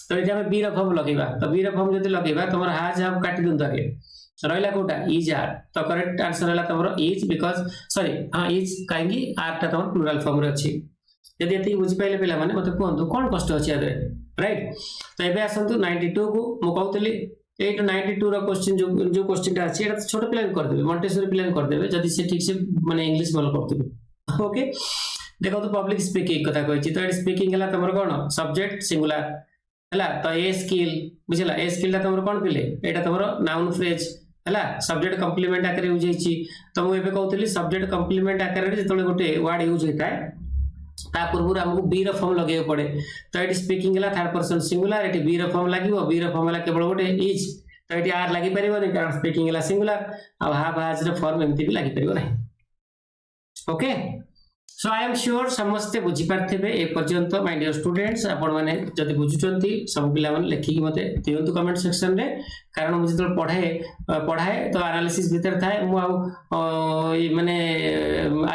तो एटी हम बी र फॉर्म लगेबा तो बी र फॉर्म जदी लगेबा तमर हाज हाव काटी दन तके रहिला कोटा इज आर तो करेक्ट आंसर हला तमरो इज बिकॉज़ सॉरी हां इज काहेकि आर टा तमर प्लुरल फॉर्म रे अछि यदि एति बुझि पाइले पिला माने मते कोंतु कोन कष्ट अछि आदे राइट तो एबे आसंतु 92 को मु कहतली 892 रो क्वेश्चन जो क्वेश्चन टा अछि एटा छोट पिला कर देबे मॉन्टेसरी पिला कर देबे जदी से ठीक से माने इंग्लिश बोल करतबे ओके देखो तो पब्लिक स्पीकिंग कथा कहछि तो एटा स्पीकिंग हला तमरो कोन सब्जेक्ट सिंगुलर हला तो ए स्किल बुझला ए स्किल ता तमरो कोन पिले एटा तमरो नाउन फ्रेज हला सब्जेक्ट कंप्लीमेंट आकर यूज हेछि तो मु एबे कहतली सब्जेक्ट कंप्लीमेंट आकर रे जतले गोटे वर्ड यूज हेता है ता पूर्व हमको बी र फॉर्म लगे पड़े तो एटी स्पीकिंग हला थर्ड पर्सन सिंगुलर एटी बी र फॉर्म लागिवो बी र फॉर्म हला केवल गोटे इज तो एटी आर लागि परिबो नै कारण स्पीकिंग हला सिंगुलर आ हाव हाज रे फॉर्म एमति भी लागि परिबो नै okay so I am sure समस्त बुझी पारथिबे ए पर्यंत माय डियर स्टूडेंट्स आपण माने जदि बुझुचंती सब पिला माने लेखि कि मते दियंतु कमेंट सेक्शन रे कारण मु जतल पढ़ाए तो एनालिसिस भीतर थाए मु माने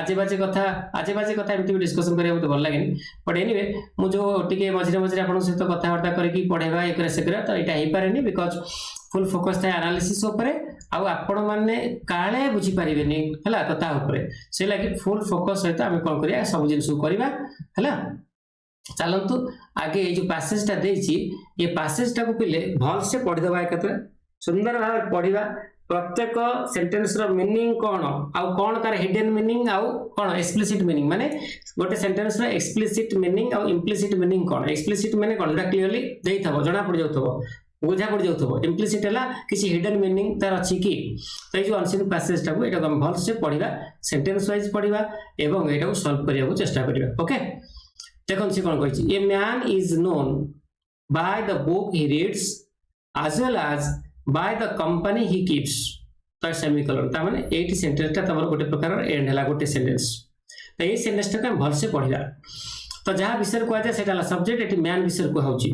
आजे बाजे कथा एमती भी डिस्कशन करिया मते भल लागेनी बट एनीवे मु जो टिके मझिरे मझिरे आपण सहित कथा वार्ता करके पढेबा एकरे सेकरे तो एटा हे पारेनी बिकॉज़ फुल फोकस थाए एनालिसिस ऊपर आ आपण माने काळे बुझी परिबेनी हला तो ता ऊपर से लागि फुल फोकस सहित हम कोन करिया सब जिंस करिबा हला चलंतु आगे ये जो पैसेज टा देछि ये पैसेज टा को पिले भल से पढि दबा एकत्र सुंदर भाव पढिबा प्रत्येक सेंटेंस रो मीनिंग कोन आ कोन तार हिडन मीनिंग आ कोन एक्सप्लिसिट मीनिंग माने गोटे सेंटेंस रो एक्सप्लिसिट मीनिंग आ इम्प्लिसिट मीनिंग कोन एक्सप्लिसिट माने कोन जेटा क्लियरली देई थबो जणा पड़ जाउथबो बुझा पड़ जाउथबो इम्प्लिसिट हला किसी हिडन मीनिंग तार अछि कि तो जो अनसीन पैसेज टा को एटा हम भल से पढिबा सेंटेंस वाइज पढिबा एवं एटा को सॉल्व करिया को चेष्टा करिबा ओके देखो से कोन कहिछि a man is known by the book he reads as well as by the company he keeps तो सेमीकोलन ता माने एटी सेंटेंस ता तमर गोटे प्रकार एंड हला गोटे सेंटेंस तो ए सेंटेंस ता हम भल से पढिला तो जहा विषय को आते सेटा सब्जेक्ट एटी मैन विषय को होउची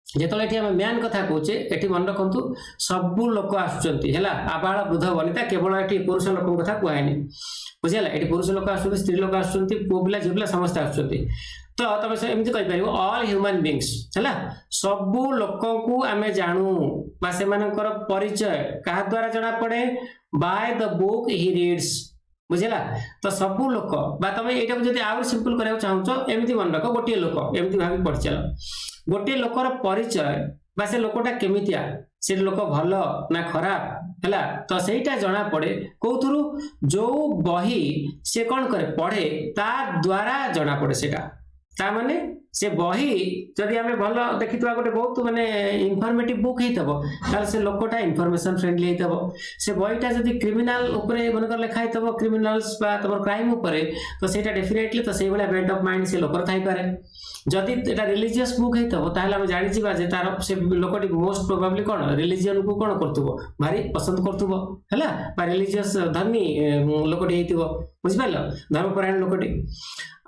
जेतले एटी हम मैन कथा कहूचे एटी मन रखंतु सब लोक आसुचंती हला आबाळ वृद्ध वनिता केवल एटी पुरुष लोक कथा कहैनी बुझिगला एटी पुरुष लोक आसुछन्ति स्त्री लोक आसुछन्ति पुओ पिला झियो पिला समस्त आसुछन्ति तो तमे से एमति कहि परिबो ऑल ह्यूमन बीइंग्स हला सबु लोकन को आमे जानू बा से मानकर परिचय कहा द्वारा जाना पड़े by the book he reads बुझिला तो सबु लोक बा तमे एटा को जदी आउर सिंपल करियो चाहछो एमति मन रखो गोटे लोक एमति भाबी पड़ चलो गोटे लोकर परिचय बा से लोकटा केमितिया से लोक भल ना खराब हैला तो सेटा जाना पड़े कोथुरु जो बही से कोन करे पढ़े ता द्वारा जाना पड़े सेटा ता माने से बही जदि हमें भल देखितबा गोटे बहुत माने इन्फॉर्मेटिव बुक हेतबो ताल से लोकटा इन्फॉर्मेशन फ्रेंडली हेतबो से बहीटा जदि क्रिमिनल ऊपर मनकर लिखा हेतबो क्रिमिनल्स बा तमर क्राइम ऊपर तो सेटा डेफिनेटली तो सेही वाला बेंट ऑफ माइंड से लोकर थाई पारे जदि एटा रिलीजियस बुक हेतबो ताहले हम जानि जिबा जे तार से लोकटी मोस्ट प्रोबेबली कोन रिलीजियन को कोन करथबो भारी पसंद करथबो हैला बा रिलीजियस धर्मी लोकटी हेतिबो बुझ पालो धर्मपरायण लोकटी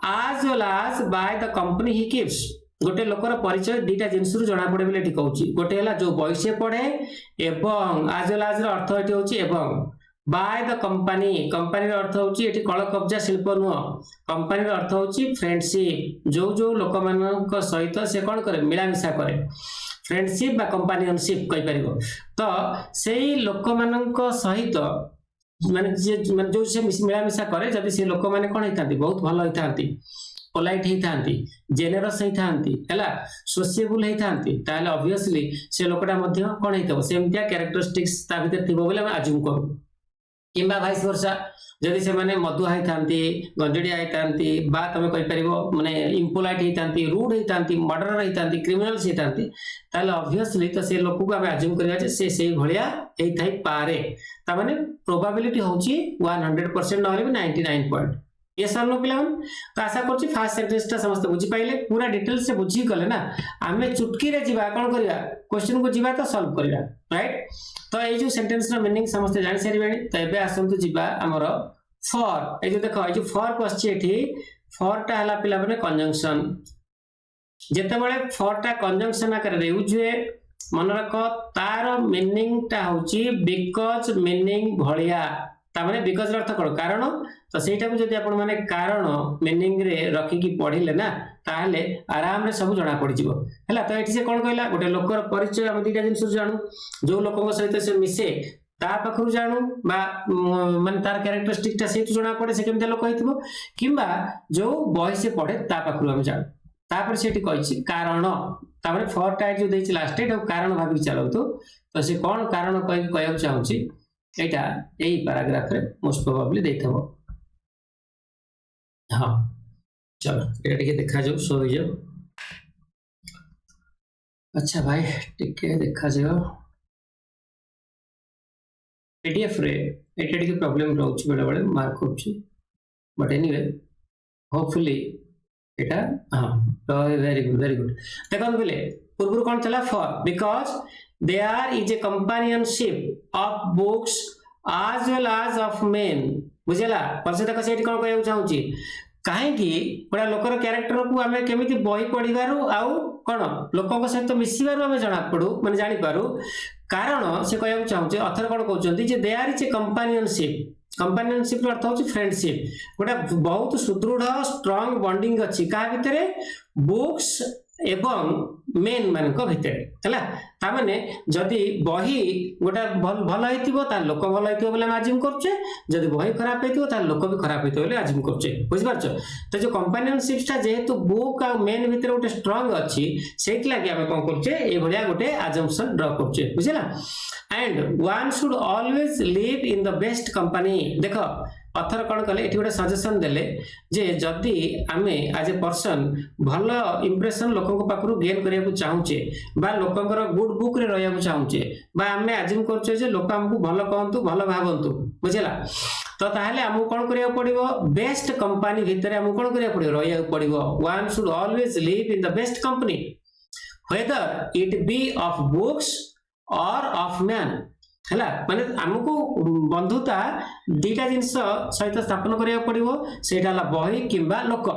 as well as by the company he keeps गोटे लोकर परिचय दीटा जिनस रु जना पड़े बोले कहूची गोटे हला जो बयसे पढ़े एवं as well as अर्थ एटी होची एवं by the company कंपनी रो अर्थ होची एटी कळ कब्जा शिल्प नुह कंपनी रो अर्थ होची फ्रेंडशिप जो जो लोक मानक सहित से कोन करे मिला मिसा करे फ्रेंडशिप बा कंपेनियनशिप कहि परिबो तो सेही लोक मानक सहित माने जो से मिला मिसा करे जदि से लोक माने कोन हेतांती बहुत भल हेतांती पोलाइट हेतांती जेनरस हेतांती हैला सोशिएबल हेतांती ताले ऑब्वियसली से लोकटा मध्ये कोन हेतबो सेमतिया कैरेक्टरिस्टिक्स ता भीतर थिबो बोले हम अज्यूम करू किंबा वाइस वर्सा जदि से माने मधु हेतांती गंजडिया हेतांती बा तमे कहि परिबो माने इम्पोलाइट हेतांती रूड हेतांती मर्डरर हेतांती क्रिमिनल्स हेतांती ताले ऑब्वियसली तो से लोक को हम अज्यूम करिया जे से सेही भलिया हेइ थाई पारे ता माने प्रोबेबिलिटी होची 100% नहले 99 पॉइंट ये सानो पिला तो आशा करछि फास्ट सेंटेंसटा समस्त बुझी पाइले पूरा डिटेल से बुझी गले ना आमे चुटकी रे जीवा कोन करिया क्वेश्चन को जीवा तो सॉल्व करिया राइट तो ए जो सेंटेंस रा मीनिंग समस्त जानि सारिबानी तो एबे आसंतु जीवा हमरो फॉर ए जो देखो ए जो फॉर पछी एठी फॉर टा हला पिला माने कंजंक्शन जेते बेले फॉर टा कंजंक्शन आकर यूज हुए मन रख तार मीनिंग टा होची बिकॉज मीनिंग भलिया ता माने बिकॉज अर्थ कोन कारण तो सेटा को जदि आपण माने कारण मीनिंग रे रखी की पढिले ना ताहले आराम रे सब जणा पड़ जिवो हैला तो एठी से कोन कहला गोटे लोकर परिचय हम दीटा जिंस जानू जो लोकन सहित से मिसे ता पखरु जानू बा माने तार कैरेक्टरिस्टिक ता से जणा पड़े से केमते लोक होइतबो किबा जो बॉय से पढे ता पखरु हम जानू तापर सेठी कहिछि कारण तापर फॉर टाइट जो देछि लास्ट टाइट कारण भाबी चलतो तो से कोन कारण कहि कहउ चाहूछि एटा एई पैराग्राफ रे मोस्ट प्रोबेबली देथबो हाँ चलो एटा टिके देखा जाऊ सो हो जाऊ अच्छा भाई टिके देखा जाऊ पीडीएफ रे एटा टिके प्रॉब्लम रहउछि बडे बडे मार्क होछि बट एनीवे होपफुली एटा हाँ तो वेरी गुड देखो बोले पूर्व कौन चला for because there is a companionship of books as well as of men बुझला परसे तक सेठी कोन कहउ चाहूची काहे कि बडा लोकर कैरेक्टर को हमें केमिति बही पढिबारु आउ कोन लोकक सहित मिसिबारु हमें जाना पडू माने जानि पारु कारण से कहउ चाहूची author cone कहउचंती J there is a companionship अर्थ होची फ्रेंडशिप बडा बहुत सुदृढ़ स्ट्रांग बॉन्डिंग अछि का भितरे बुक्स एवं मेन मान को भितर हला ता माने जदी बही गोटा भल हेतिबो ता लोक भल हेतिबो बोले आजिम करछे जदी बही खराब हेतिबो ता लोक भी खराब हेतिबो बोले आजिम करछे बुझ पारछो तो जो कंपेनियनशिप ता जेहेतु बुक आ मेन भितर गोटे स्ट्रांग अछि सेति लागि हम कोन करछे ए भलिया गोटे अजम्पशन ड्रा करछे बुझला and one should always live in the best company देखो अथर कौन कले एठी गोटे सजेशन देले जे जदि आमे एज ए पर्सन भल इंप्रेशन लोकन को पाखरु गेन करिया को चाहूचे बा लोकंकर गुड बुक रे रहया को चाहूचे बा आमे अज्यूम करछे जे लोक हमकु भल कहंतु भल भावंतु बुझला तो ताहले हमकु कोन करिया पड़िबो बेस्ट कंपनी भितरे हमकु कोन करिया पड़िबो रहया पड़िबो one should always live in the best company whether it be of books or of man हैला माने हमकु बंधुता दीटा जिंस सहित स्थापन करिया पड़िबो सेटाला बही किंबा लोक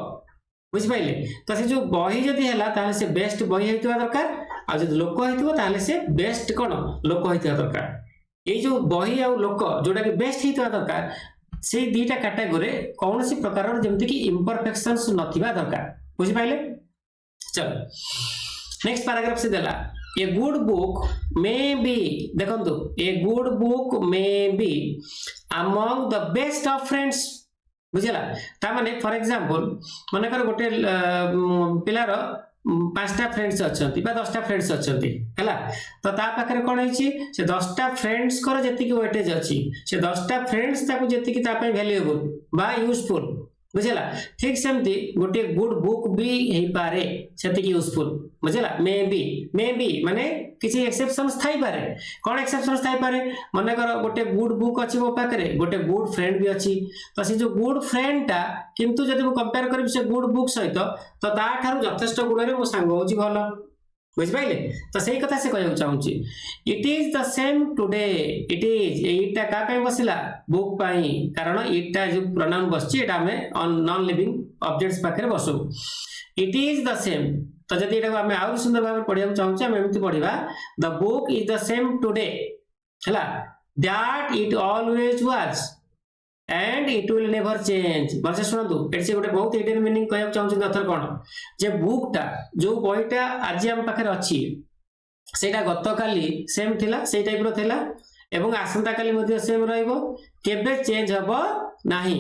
बुझ पाइले तो से जो बही जदी हैला ताले से बेस्ट बही हेतुवा दरकार आ जदी लोक हेतुवा ताले से बेस्ट कोन लोक हेतुवा दरकार ए जो बही आ लोक जोटा के बेस्ट हेतुवा दरकार से दीटा कैटेगोरी कौन सी प्रकार जमती कि इम्परफेक्शंस नथिबा दरकार बुझि पाइले। चलो नेक्स्ट पैराग्राफ से देला a good book may be देखंतु a good book may be among the best of friends बुझला ता माने फॉर एग्जांपल माने कर गोटे पिलार 5टा फ्रेंड्स अछंती बा 10टा फ्रेंड्स अछंती हैला तो ता पाखरे कोन होईची से 10टा फ्रेंड्स कर जति की वेटेज अछि से 10टा फ्रेंड्स ताको जति की ता पे वैल्यूएबल बा यूजफुल बुझला ठीक सेमती गोटे गुड बुक भी हेई पारे सेति की यूजफुल बुझला मे बी माने किछि एक्सेप्शंस थाई पारे कोन एक्सेप्शंस थाई पारे माने कर गोटे गुड बुक अछि मो पाखरे गोटे गुड फ्रेंड भी अछि तो से जो गुड फ्रेंड ता किंतु जदि मो कंपेयर करिब से गुड बुक सहित तो ता थारु यथेष्ट गुण रे मो सांग होछि भलो बुझ पाइले तो सही कथा से कहउ चाहूची it is the same today it is एटा का पे बसिला बुक पाई कारण एटा जो प्रोनाउन बसची एटा हमें नॉन लिविंग ऑब्जेक्ट्स पाखरे Basu it is the same तो जदि एटा हमें और सुंदर भाव पढ़िया चाहूची हम एमति पढ़िबा the book is the same today हला that it always was and it will never change बस सुनतु एसे गोटे बहुत हिडन मीनिंग कहया चाहूची अथर कोन जे बुक टा जो बहिटा आज हम पाखरे अछि सेटा गतकाली सेम थिला सेई टाइप रो थिला एवं आसंता काली मध्ये सेम रहइबो केबे चेंज हबो नाही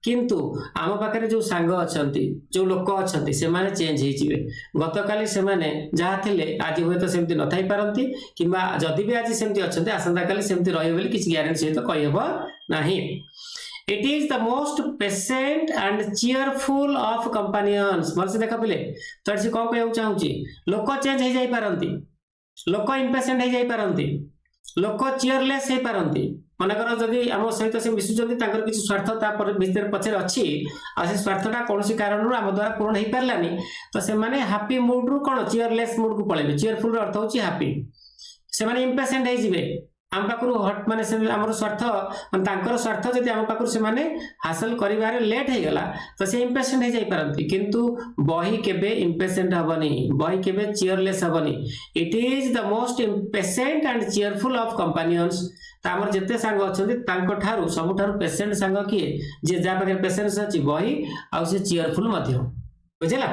किंतु आम पाखरे जो सांग अछंती जो लोक अछंती से माने चेंज हे जिवे गतकाली से माने जहा थिले आज होय तो सेमति न थाई पारंती किबा जदी भी आज सेमति अछंती आसंता काली सेमति रहइबो बोली किछ ग्यारंटी सहित कहि हबो नाही It is the most patient and cheerful of companions मन से देखा पहले तो ऐसे कौन कहू चाहूची लोक चेंज हे जाई पारंती लोक इम्पेशेंट हे जाई पारंती लोक चीयरलेस हे पारंती मन कर जदी हम सहित से मिसु जदी ताकर किछ स्वार्थ ता पर भीतर पछर अछि आ से स्वार्थटा कोनसी कारण रो हम द्वारा पूर्ण हे पारलानी तो से माने हैप्पी मूड रो कोन चीयरलेस मूड को पळेबे चीयरफुल रो अर्थ होची हैप्पी से माने इम्पेशेंट हे जिवे आम पाखरु हट माने से हमर स्वार्थ माने तांकर स्वार्थ जदि आम पाखरु से माने हासिल करिवारे लेट हे गला तो से इम्पेशेंट हे जाई पारंती किंतु बही केबे इम्पेशेंट हबनी बही केबे चीयरलेस हबनी it is the most impatient and cheerful of companions तामर जते सांग अछंती तांको ठारू सबु ठारू पेशेंट सांग किए जे जा पाखे पेशेंस अछि बही आ से चीयरफुल मध्य बुझला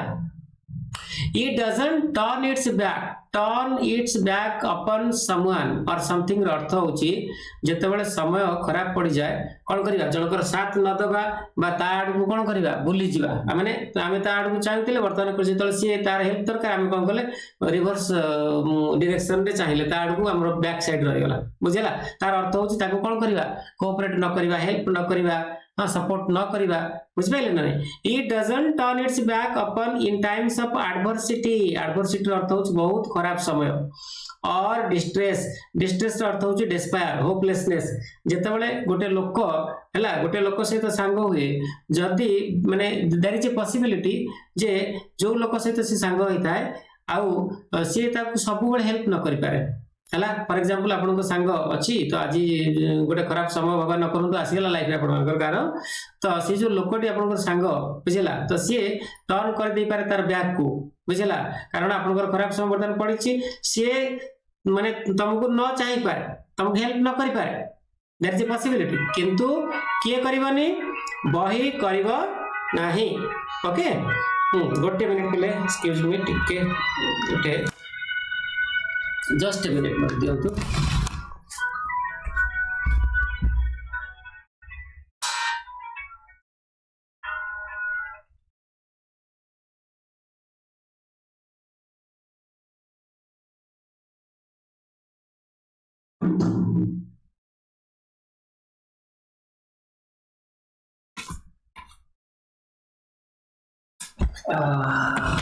it doesn't turn its back upon someone or something ର अर्थ होची जेतेबेले समय खराब पड़ी जाए कोन करिवा जनकर साथ न दबा बा ता आडू कोन करिवा भूली जिवा माने आमे ता आडू चाहतिले वर्तमान पर जेतले से तार हेल्प दरकार आमे कोन कले रिवर्स डायरेक्शन रे चाहिले ता आडू हमर बैक साइड रहि गला बुझला तार अर्थ होची ताको कोन करिवा कोऑपरेट न करिवा हेल्प न करिवा हाँ सपोर्ट न करिवा बुझ पाइले ना it doesn't turn its back upon in times of adversity अर्थ होची बहुत खराब समय और डिस्ट्रेस अर्थ होची डिस्पायर होपलेसनेस जेतेबेले गोटे लोक हैला गोटे लोक सहित सांग हुए जदी माने देयर इज ए पॉसिबिलिटी जे जो लोक सहित से सांग होइताय आउ से ताकू सब बेले हेल्प न करि पारे हैला फॉर एग्जांपल आपन को सांग अछि तो आज गोटे खराब समय भगवान न करंतु आसीगला लाइफ रे आपन कार तो से जो लोकटी आपन को सांग बुझला तो से टर्न कर दे पारे तार बैक को बुझला कारण आपन को खराब समय वर्तमान पड़िछि से माने तुमको न चाहि पारे तुमको हेल्प न करि पारे देयर इज ए पॉसिबिलिटी किंतु किए करबनी बही करबो नाही ओके गोटे मिनिट पले एक्सक्यूज मी टिके गोटे जस्ट ए मिनिट मत दियो तो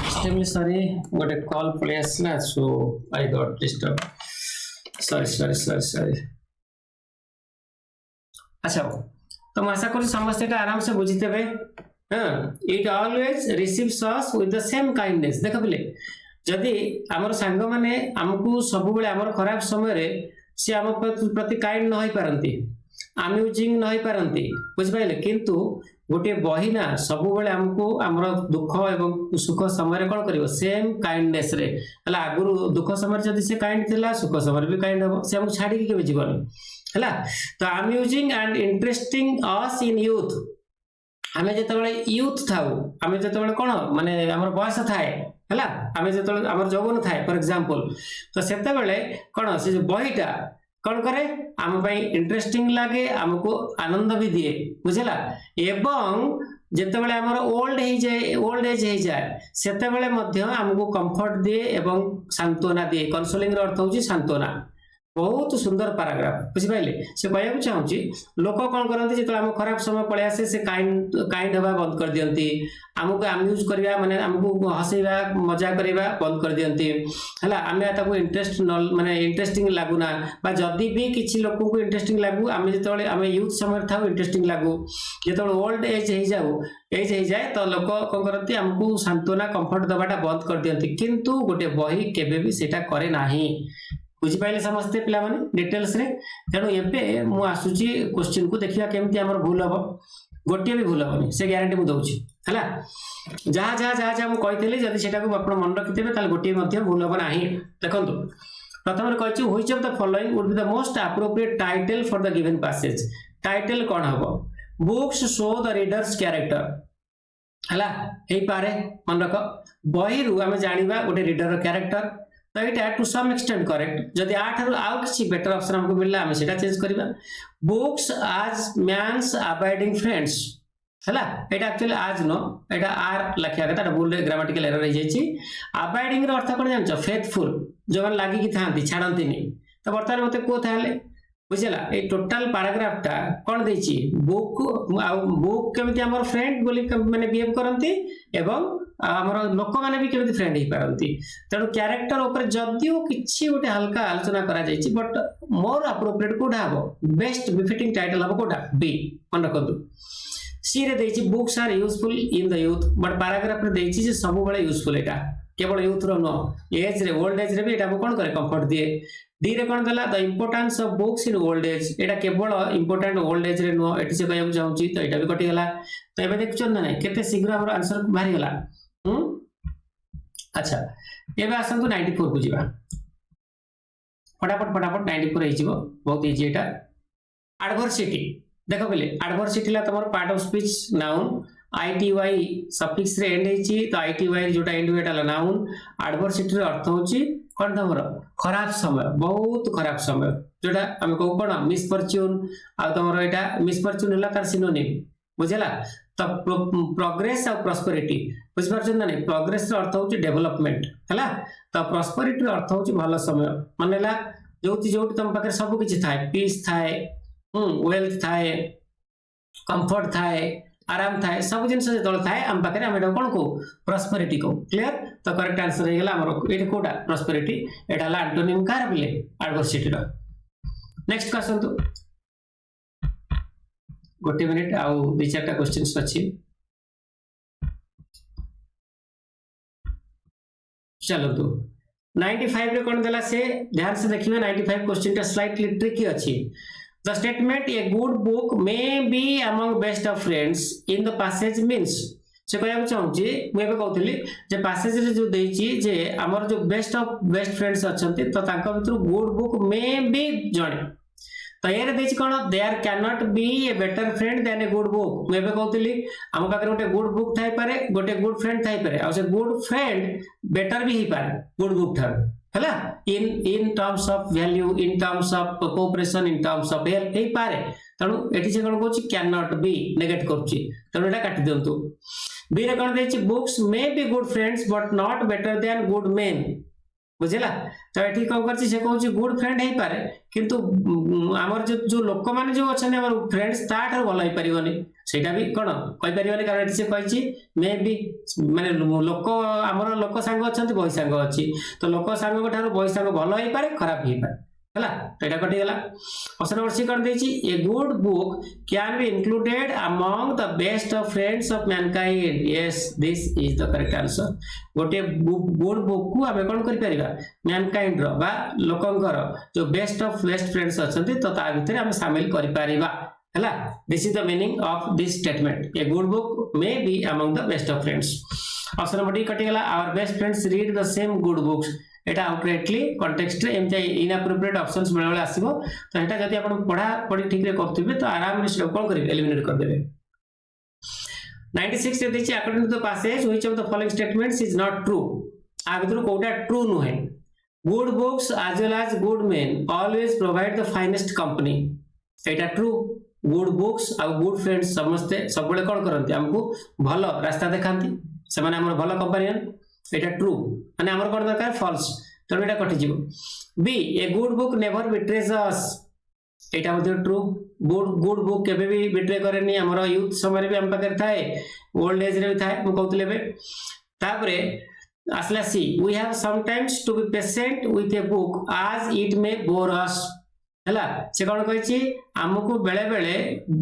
extremely sorry got a call place na so I got disturbed sorry अच्छा तो मैं आशा करूँ समस्त का आराम से बुझीते बे it always receives us with the same kindness देख बोले जदि हमर सांग माने हमकु सब बेले हमर खराब समय रे से हम प्रति काइंड न होई पारंती अम्यूजिंग न होई पारंती बुझ पाइले किंतु गोटे बही ना सब बेले हमको हमर दुख एवं सुख समय रे कोन करिवो सेम काइंडनेस रे हला आगुरु दुख समय जदी से काइंड थिला सुख समय भी काइंड हो से हम छाडी के जीवन हैला तो amusing and interesting us in youth आमे जेतेबेले यूथ थाउ आमे जेतेबेले कोन माने हमर बयस थाए हैला आमे जेतेबेले हमर जौवन थाए फॉर एग्जांपल तो सेतेबेले कोन से बहीटा कौन करे आम पाई इंटरेस्टिंग लगे आमको आनंद भी दिए बुझला एवं जेतेबेले हमर ओल्ड एज हो जाए सेतेबेले मध्य हमको कंफर्ट दिए एवं सांत्वना दिए कंसोलिंग रो अर्थ होची सांत्वना बहुत सुंदर पैराग्राफ बुझिपाइले से कहया चाहूची लोक कौन करते जो आम खराब समय पड़े आसे से काइंड हवा बंद कर दियंती आमको अम्यूज करवा माने आमको हसैबा मजा करवा बंद कर दियंती हला आमे ताको इंटरेस्ट माने इंटरेस्टिंग लागुना बा जदी भी किछि लोक को इंटरेस्टिंग लागू आमे जेतबेले आमे यूथ समय थाउ इंटरेस्टिंग लागू जेतबेले ओल्ड एज हो जाए तो लोक कौन करते आमको सांत्वना कंफर्ट दबाटा बंद कर दियंती किंतु गोटे बही केबे भी सेटा करे नाही बुझिपाइले समस्ते पिला माने डिटेल्स रे तेणु एबे मु आसुची क्वेश्चन को देखिया केमती हमर भूल हबो गोटे भी भूल हबनी से ग्यारंटी मु दउची हला जहा मु कहितली जदी सेटा को आपण मन रखितेबे ताल गोटे मध्ये भूल हबो नाही देखंतु प्रथम रे कहछि which of the following would be the most appropriate title for the given passage title कोन हबो books show the readers character हला हे पारे मन रख बही रु हम जानिबा गोटे रीडर रो कैरेक्टर तो ये टू सम एक्सटेंट करेक्ट जदि आउ किसी बेटर ऑप्शन हमको मिलला हमें सेटा चेंज करबा बुक्स आज मैंस अबाइडिंग फ्रेंड्स हला एटा एक्चुअली आज नो एटा आर लखिया कथा भूल ग्रामेटिकल एरर रह जायछि अबाइडिंग रो अर्थ कोन जानछ फेथफुल जो मन लागी कि थांती छाडंतीनी तो बर्तमान मते को थाले बुझला ए टोटल पैराग्राफ टा कोन देछि बुक केमिति हमर फ्रेंड बोली माने बिहेव करंती एवं हमर लोक माने भी केमिति फ्रेंड ही पारंती तेणु कैरेक्टर ऊपर जदियो किछि गोटे हल्का आलोचना करा जायछि बट मोर एप्रोप्रिएट कोडा हबो बेस्ट बिफिटिंग टाइटल हबो कोडा बी मन रखतु सी रे देछि books are useful in the youth but paragraph रे देछि जे सब बेले यूजफुल एटा केवल यूथ रो न एज रे ओल्ड एज रे भी एटा कोन करे कंफर्ट दिए डी रे कोन दला the importance of books in old age एटा केवल इंपोर्टेंट ओल्ड एज रे न एटी से कहया चाहूची तो एटा भी कटि गला तो एबे देखछन ना केते शीघ्र हमर आंसर बाहरी गला अच्छा एबे आसंतु 94 को जीवा फटाफट 94 हे जीवो बहुत इजी एटा एडवर्सिटी देखो पहले एडवर्सिटी ला तमर part of speech noun I T Y suffix रे एंड हेची तो आईटीवाई जोटा एंड होएटा ला नाउन एडवर्सिटी रो अर्थ होची कोन तमर खराब समय बहुत खराब समय जोटा हम को कोन मिसफॉर्च्यून आ तमर एटा मिसफॉर्च्यून हला तार सिनोनिम बुझला तो प्रोग्रेस और प्रॉस्पेरिटी बुझ पारछन ना प्रोग्रेस रो अर्थ होची डेवलपमेंट हला तो प्रॉस्पेरिटी रो अर्थ होची भलो समय मानेला जोटी तम पाखे सब किछि थाए पीस थाए वेल्थ थाए कंफर्ट थाए आराम थाए सब जिनस जतल थाए हम पाखे हम एटा कोन को प्रॉस्पेरिटी को क्लियर तो करेक्ट आंसर हे गेला हमर एटा कोडा प्रॉस्पेरिटी एटा ला एंटोनिम कार बिले एडवर्सिटी रो नेक्स्ट क्वेश्चन तो गोटे मिनिट आउ दि चारटा क्वेश्चंस अछि चलो तो 95 रे कोन देला से ध्यान से देखिबे 95 क्वेश्चन टा स्लाइटली ट्रिकी अछि the statement a good book may be among best of friends in the passage means से कहया चाहूची मु एबे कहउतली जे पैसेज रे जो देछि जे हमर जो बेस्ट ऑफ बेस्ट फ्रेंड्स अछंती तो तांका भितर गुड बुक मे बी जणे तो ये देछि कोन there can not be a better friend than a good book मु एबे कहउतली हम पाकर गोटे गुड बुक थाई पारे गोटे गुड फ्रेंड थाई पारे आ से गुड फ्रेंड बेटर भी ही पारे गुड बुक थार हला in terms of value in terms of cooperation in terms of help हे पारे तणु एठी से कोन कहउची कैन नॉट बी नेगेट करची तणु एटा काटि दियंतु बी रे कोन देछि books may be good friends but not better than good men बुझला तो एठी कोन करछि से कहउची गुड फ्रेंड हे पारे किंतु हमर जो लोक माने जो अछन हमर फ्रेंड्स ताठ भलो हे परिबनी सेटा भी कोन कहि परिबनी कारण एठी से कहिछि मे बी माने लोक हमर लोक संग अछंती बही संग अछि तो लोक संग को ठारो बही संग भलो हे पारे खराब हे पारे हला एटा कटि गेला क्वेश्चन नंबर 6 कर देछि a good book can be included among the best of friends of mankind yes this is the correct answer गोटे गुड बुक को हम कोन करि परिबा मैनकाइंड रो बा लोकंकर जो बेस्ट ऑफ बेस्ट फ्रेंड्स अछंती तो ता भितर हम शामिल करि परिबा हला this is the meaning of this statement a good book may be among the best of friends option number D कटि गेला our best friends read the same good books एटा आउटराइटली कॉन्टेक्स्ट रे एमते इनअप्रोप्रिएट ऑप्शंस बेले बेले आसीबो तो एटा जदी आपण पढ़ा पढ़ी ठीक रे करथिबे तो आराम रे से कोन करिवे एलिमिनेट कर देबे 96 रे दिछि according to the passage which of the following statements is not true आ भितर कोटा ट्रू नुहे good books as well as good men always provide the finest company एटा ट्रू गुड बुक्स आ गुड फ्रेंड्स समस्ते सब बेले कोन करंती हमको भलो रास्ता देखांती से माने हमर भलो कंपनियन एटा ट्रू माने हमर कोन दरकार फॉल्स तो एटा कटि जिवो B a good book never betrays us एटा मध्ये ट्रू गुड बुक केबे भी बिट्रे करेनी हमर यूथ समय भी हम पाकर थाए ओल्ड एज रे भी थाए मु कहतले बे तापरे असला C we have sometimes to be patient with a book as it may bore us हला से कोन कहछि हमकु बेले बेले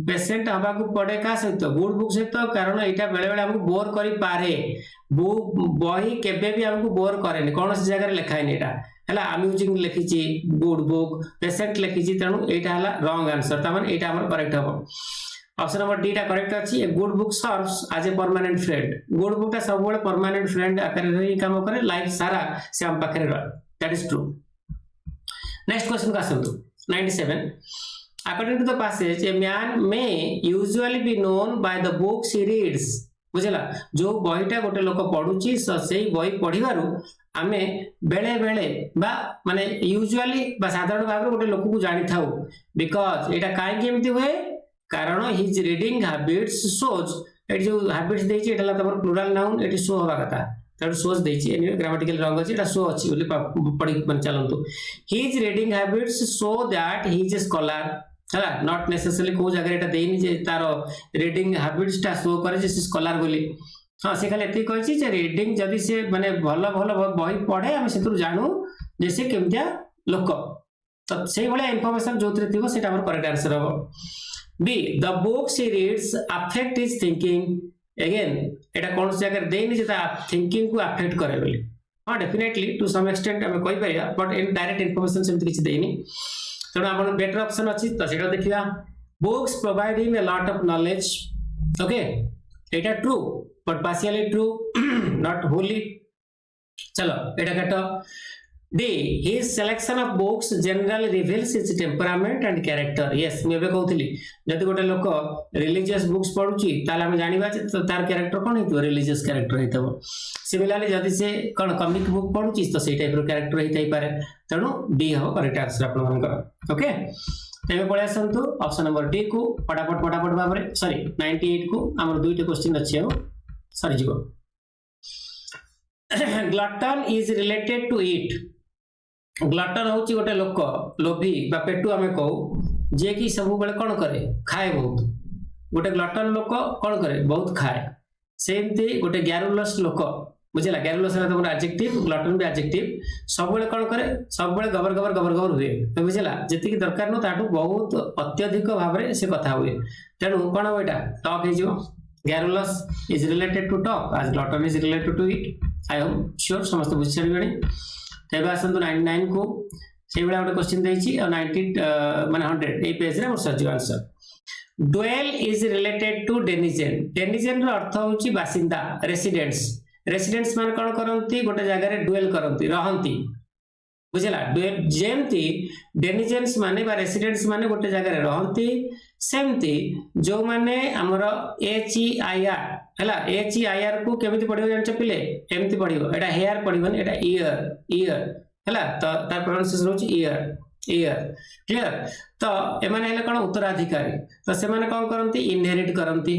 पेशेंट हबा को पड़े का सहित गुड बुक सहित कारण एटा बेले बेले हमकु बोर करि पारे बुक बही केबे भी हमकु बोर करेनी कोन से जगह लिखाइनी एटा हला अम्यूजिंग लिखिछि गुड बुक पेशेंट लिखिछि तनु एटा हला रॉन्ग आंसर त माने एटा हमर करेक्ट हबो ऑप्शन नंबर डी टा करेक्ट अछि a good book serves as a permanent friend good book ता सब बेले परमानेंट फ्रेंड आकर रे काम करे लाइफ सारा से हम पाखरे रह that is true next question का आसंतु 97 according to the passage a man may usually be known by the books he reads बुझला जो बहीटा गोटे लोक पढुची सेही बही पढिबारु आमे बेले बेले बा माने यूजुअली बा साधारण भाव गोटे लोक को जानि थाउ बिकॉज़ एटा काहे केमति होए कारण his reading habits shows at जो हैबिट्स देछि एटाला तमर प्लुरल नाउन एटी शो होबा कथा तार सोच देछि एनी ग्रामेटिकल रॉन्ग अछि एटा शो अछि बोली पढि मन चलंतु his reading habits show that he is a scholar हला नॉट नेसेसरली को जगह एटा देइनी जे तारो रीडिंग हैबिट्स ता शो करे जे स्कॉलर बोली हां से खाली एती कहछि जे रीडिंग जदी से माने भलो भलो बही पढे हम सेतु जानू जे से केमतिया लोक तो सेही भले इंफॉर्मेशन जोतरे थिबो सेटा हमर करेक्ट आंसर हो be the books he reads affect his thinking again एटा कोन से जगह देइनी जे ता थिंकिंग को अफेक्ट करे बोली हां डेफिनेटली टू सम एक्सटेंट हम कहि परिया बट इन डायरेक्ट इंफॉर्मेशन सेमति किछ देइनी तो आपण बेटर ऑप्शन अछि तो सेटा देखिया books provide him a lot of knowledge okay एटा true but partially true not wholly चलो एटा काटो D his selection of books generally reveals his temperament and character yes मैं बे कहउथली जति गोटे लोक रिलीजियस बुक्स पढुची ताले हम जानिबा जे तार कैरेक्टर कोन हेतु रिलीजियस कैरेक्टर हेतबो सिमिलरली जति से कोन कॉमिक बुक पढुची तो सेही टाइप रो कैरेक्टर हेतै पारे तणु डी हो करेक्ट आंसर आपन मानकर ओके तेबे पळे आसंतु ऑप्शन नंबर डी को फटाफट भाबरे सॉरी 98 को हमर दुईटा क्वेश्चन अछि हो सरी जीवो glutton is related to eat glutton होची गोटे लोक लोभी बा पेटू आमे कहू जे कि सब बेले कोन करे खाए बहुत गोटे ग्लटन लोक कोन करे बहुत खाए सेमती गोटे ग्यारुलस लोक बुझला ग्यारुलस रे तमरा एडजेक्टिव ग्लटन भी एडजेक्टिव सब बेले कोन करे सब बेले गबर हुए तो बुझला जति कि दरकार न ताटू बहुत अत्यधिक भाबरे से कथा हुए तेनु कोन हो एटा टॉक हे जिवो garrulous is related to talk as glutton is related to eat I hope sure समस्त बुझि छड़बेनी तेबे आसंतु 99 को से बेला गोटे क्वेश्चन देछि 90 माने 100 ए पेज रे more search answer dwell is related to denizen denizen रो अर्थ होछि बासिंदा रेसिडेंट्स मान कोन करंती गोटे जगह रे ड्वेल करंती रहंती बुझला जेमती डेनिजन्स माने बा रेसिडेंट्स माने गोटे जगह रे रहंती सेमती जो माने हमर एच ई आई आर हला एच ई आई आर को केमिति पढियो जानछ पिले एमिति पढियो एटा हेयर पढिबन एटा ईयर हला तो तार प्रोनाउंसिएशन होची ईयर क्लियर तो एमाने हेले कोन उत्तराधिकारी तो से माने कोन करंती इनहेरिट करंती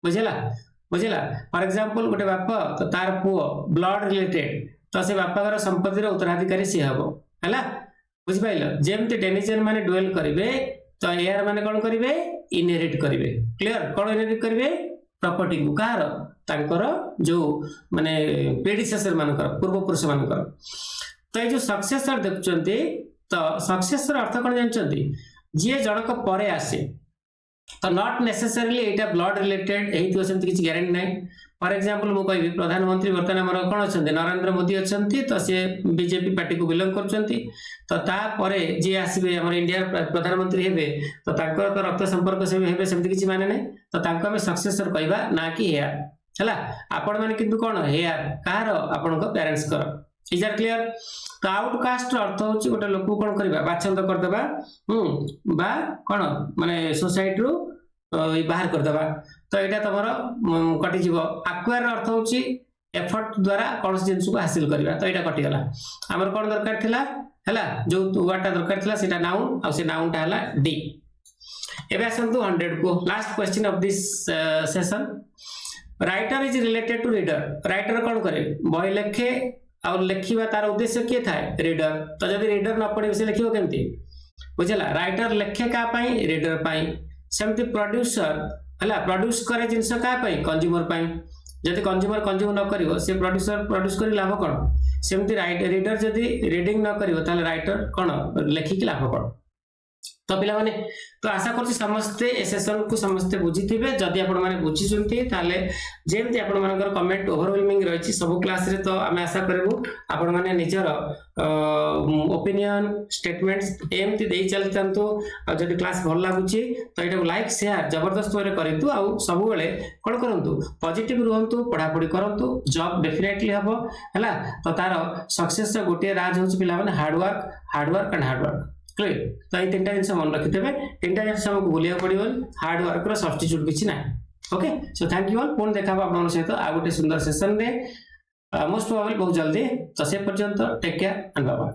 बुझला फॉर एग्जांपल गोटे बापा तो तार पुओ ब्लड रिलेटेड तो से बापा घर संपत्ति रो उत्तराधिकारी से हबो हला बुझ पाइलो जेमते डेनिजन माने ड्वेल करिवे तो एयर माने कोन करिवे इनहेरिट करिवे क्लियर कोन इनहेरिट करिवे प्रॉपर्टी को कार तांकर जो माने प्रेडिसेसर मानकर पूर्व पुरुष मानकर तो ये जो सक्सेसर देखुचंती तो सक्सेसर अर्थ कोन जानचंती जे जनक परे आसे तो not necessarily Etah blood related एही तो सेमति किछ गारंटी नै फॉर एग्जांपल मु कहबी प्रधानमंत्री वर्तमान हमर कोन अछंती नरेंद्र मोदी अछंती तो से बीजेपी पार्टी को बिलोंग करचंती तो ता परे जे आसीबे हमर इंडिया प्रधानमंत्री हेबे तो ताकर तो रक्त संपर्क से हेबे सेमति किछ माने नै तो तांको हम सक्सेसर कहबा ना कि हेयर हला आपण माने किंतु कोन हेयर कार आपण को पेरेंट्स कर इज आर क्लियर। तो आउटकास्ट अर्थ होची गोटे लोक कोन करबा बाछंद कर देबा बा कोन माने सोसाइटी रो बाहर कर देबा। तो एटा तमरो कटि जीव। एक्वायर अर्थ होची एफर्ट द्वारा कौन जिनिस को हासिल करबा। तो एटा कटि गला। हमर कोन दरकार थिला हला जो वर्डटा दरकार थिला सेटा नाउन आ से नाउनटा हला डी। एबे आसंतु 100 को last question of this session. Writer is related to reader. Writer कौन करे बही लेखे और लेखिबा तार उद्देश्य के थाए रीडर। तो जदि रीडर न पढ़े से लेखिबो केमती बुझला। राइटर लेखे का पाई रीडर पाई। सेमती प्रोड्यूसर हला प्रोड्यूस करे जिंस का पाई कंज्यूमर पाई। जदि कंज्यूमर कंज्यूम न करिवो से प्रोड्यूसर प्रोड्यूस करी लाभ कोन। सेमती रीडर जदि रीडिंग न करिवो ताले राइटर कोन लेखिकी लाभ कोन। तो पिला माने तो आशा करछि समस्ते ए सेशन को समस्ते बुझी थिबे। जदि आपण माने बुझी सुनथि ताले जेमति आपण मानकर कमेंट ओवरवेलमिंग रहिछि सब क्लास रे। तो आमे आशा करबु आपण माने निजर ओपिनियन स्टेटमेंट्स एमति देई चलतंतु। आ जदि क्लास भल लागुछि तो एटा लाइक शेयर जबरदस्त वे करंतु। आ सब बेले कोन करंतु पॉजिटिव रहंतु पढ़ा पढ़ी करंतु जॉब डेफिनेटली हबो हला। तो तार सक्सेस गोटे राज होछि पिला माने hard work and hard work clear. तो ये तीन जिन मन रखिथे। तीन जिन हमको भूलिया पड़ो हार्ड वर्क रो सब्स्टिट्यूट किछि ना। Okay so thank you all. पुन देखा आपन सहित आ गोटे सुंदर सेशन रे मोस्ट प्रोबेबली बहुत जल्दी। तो से पर्यंत take care and bye bye.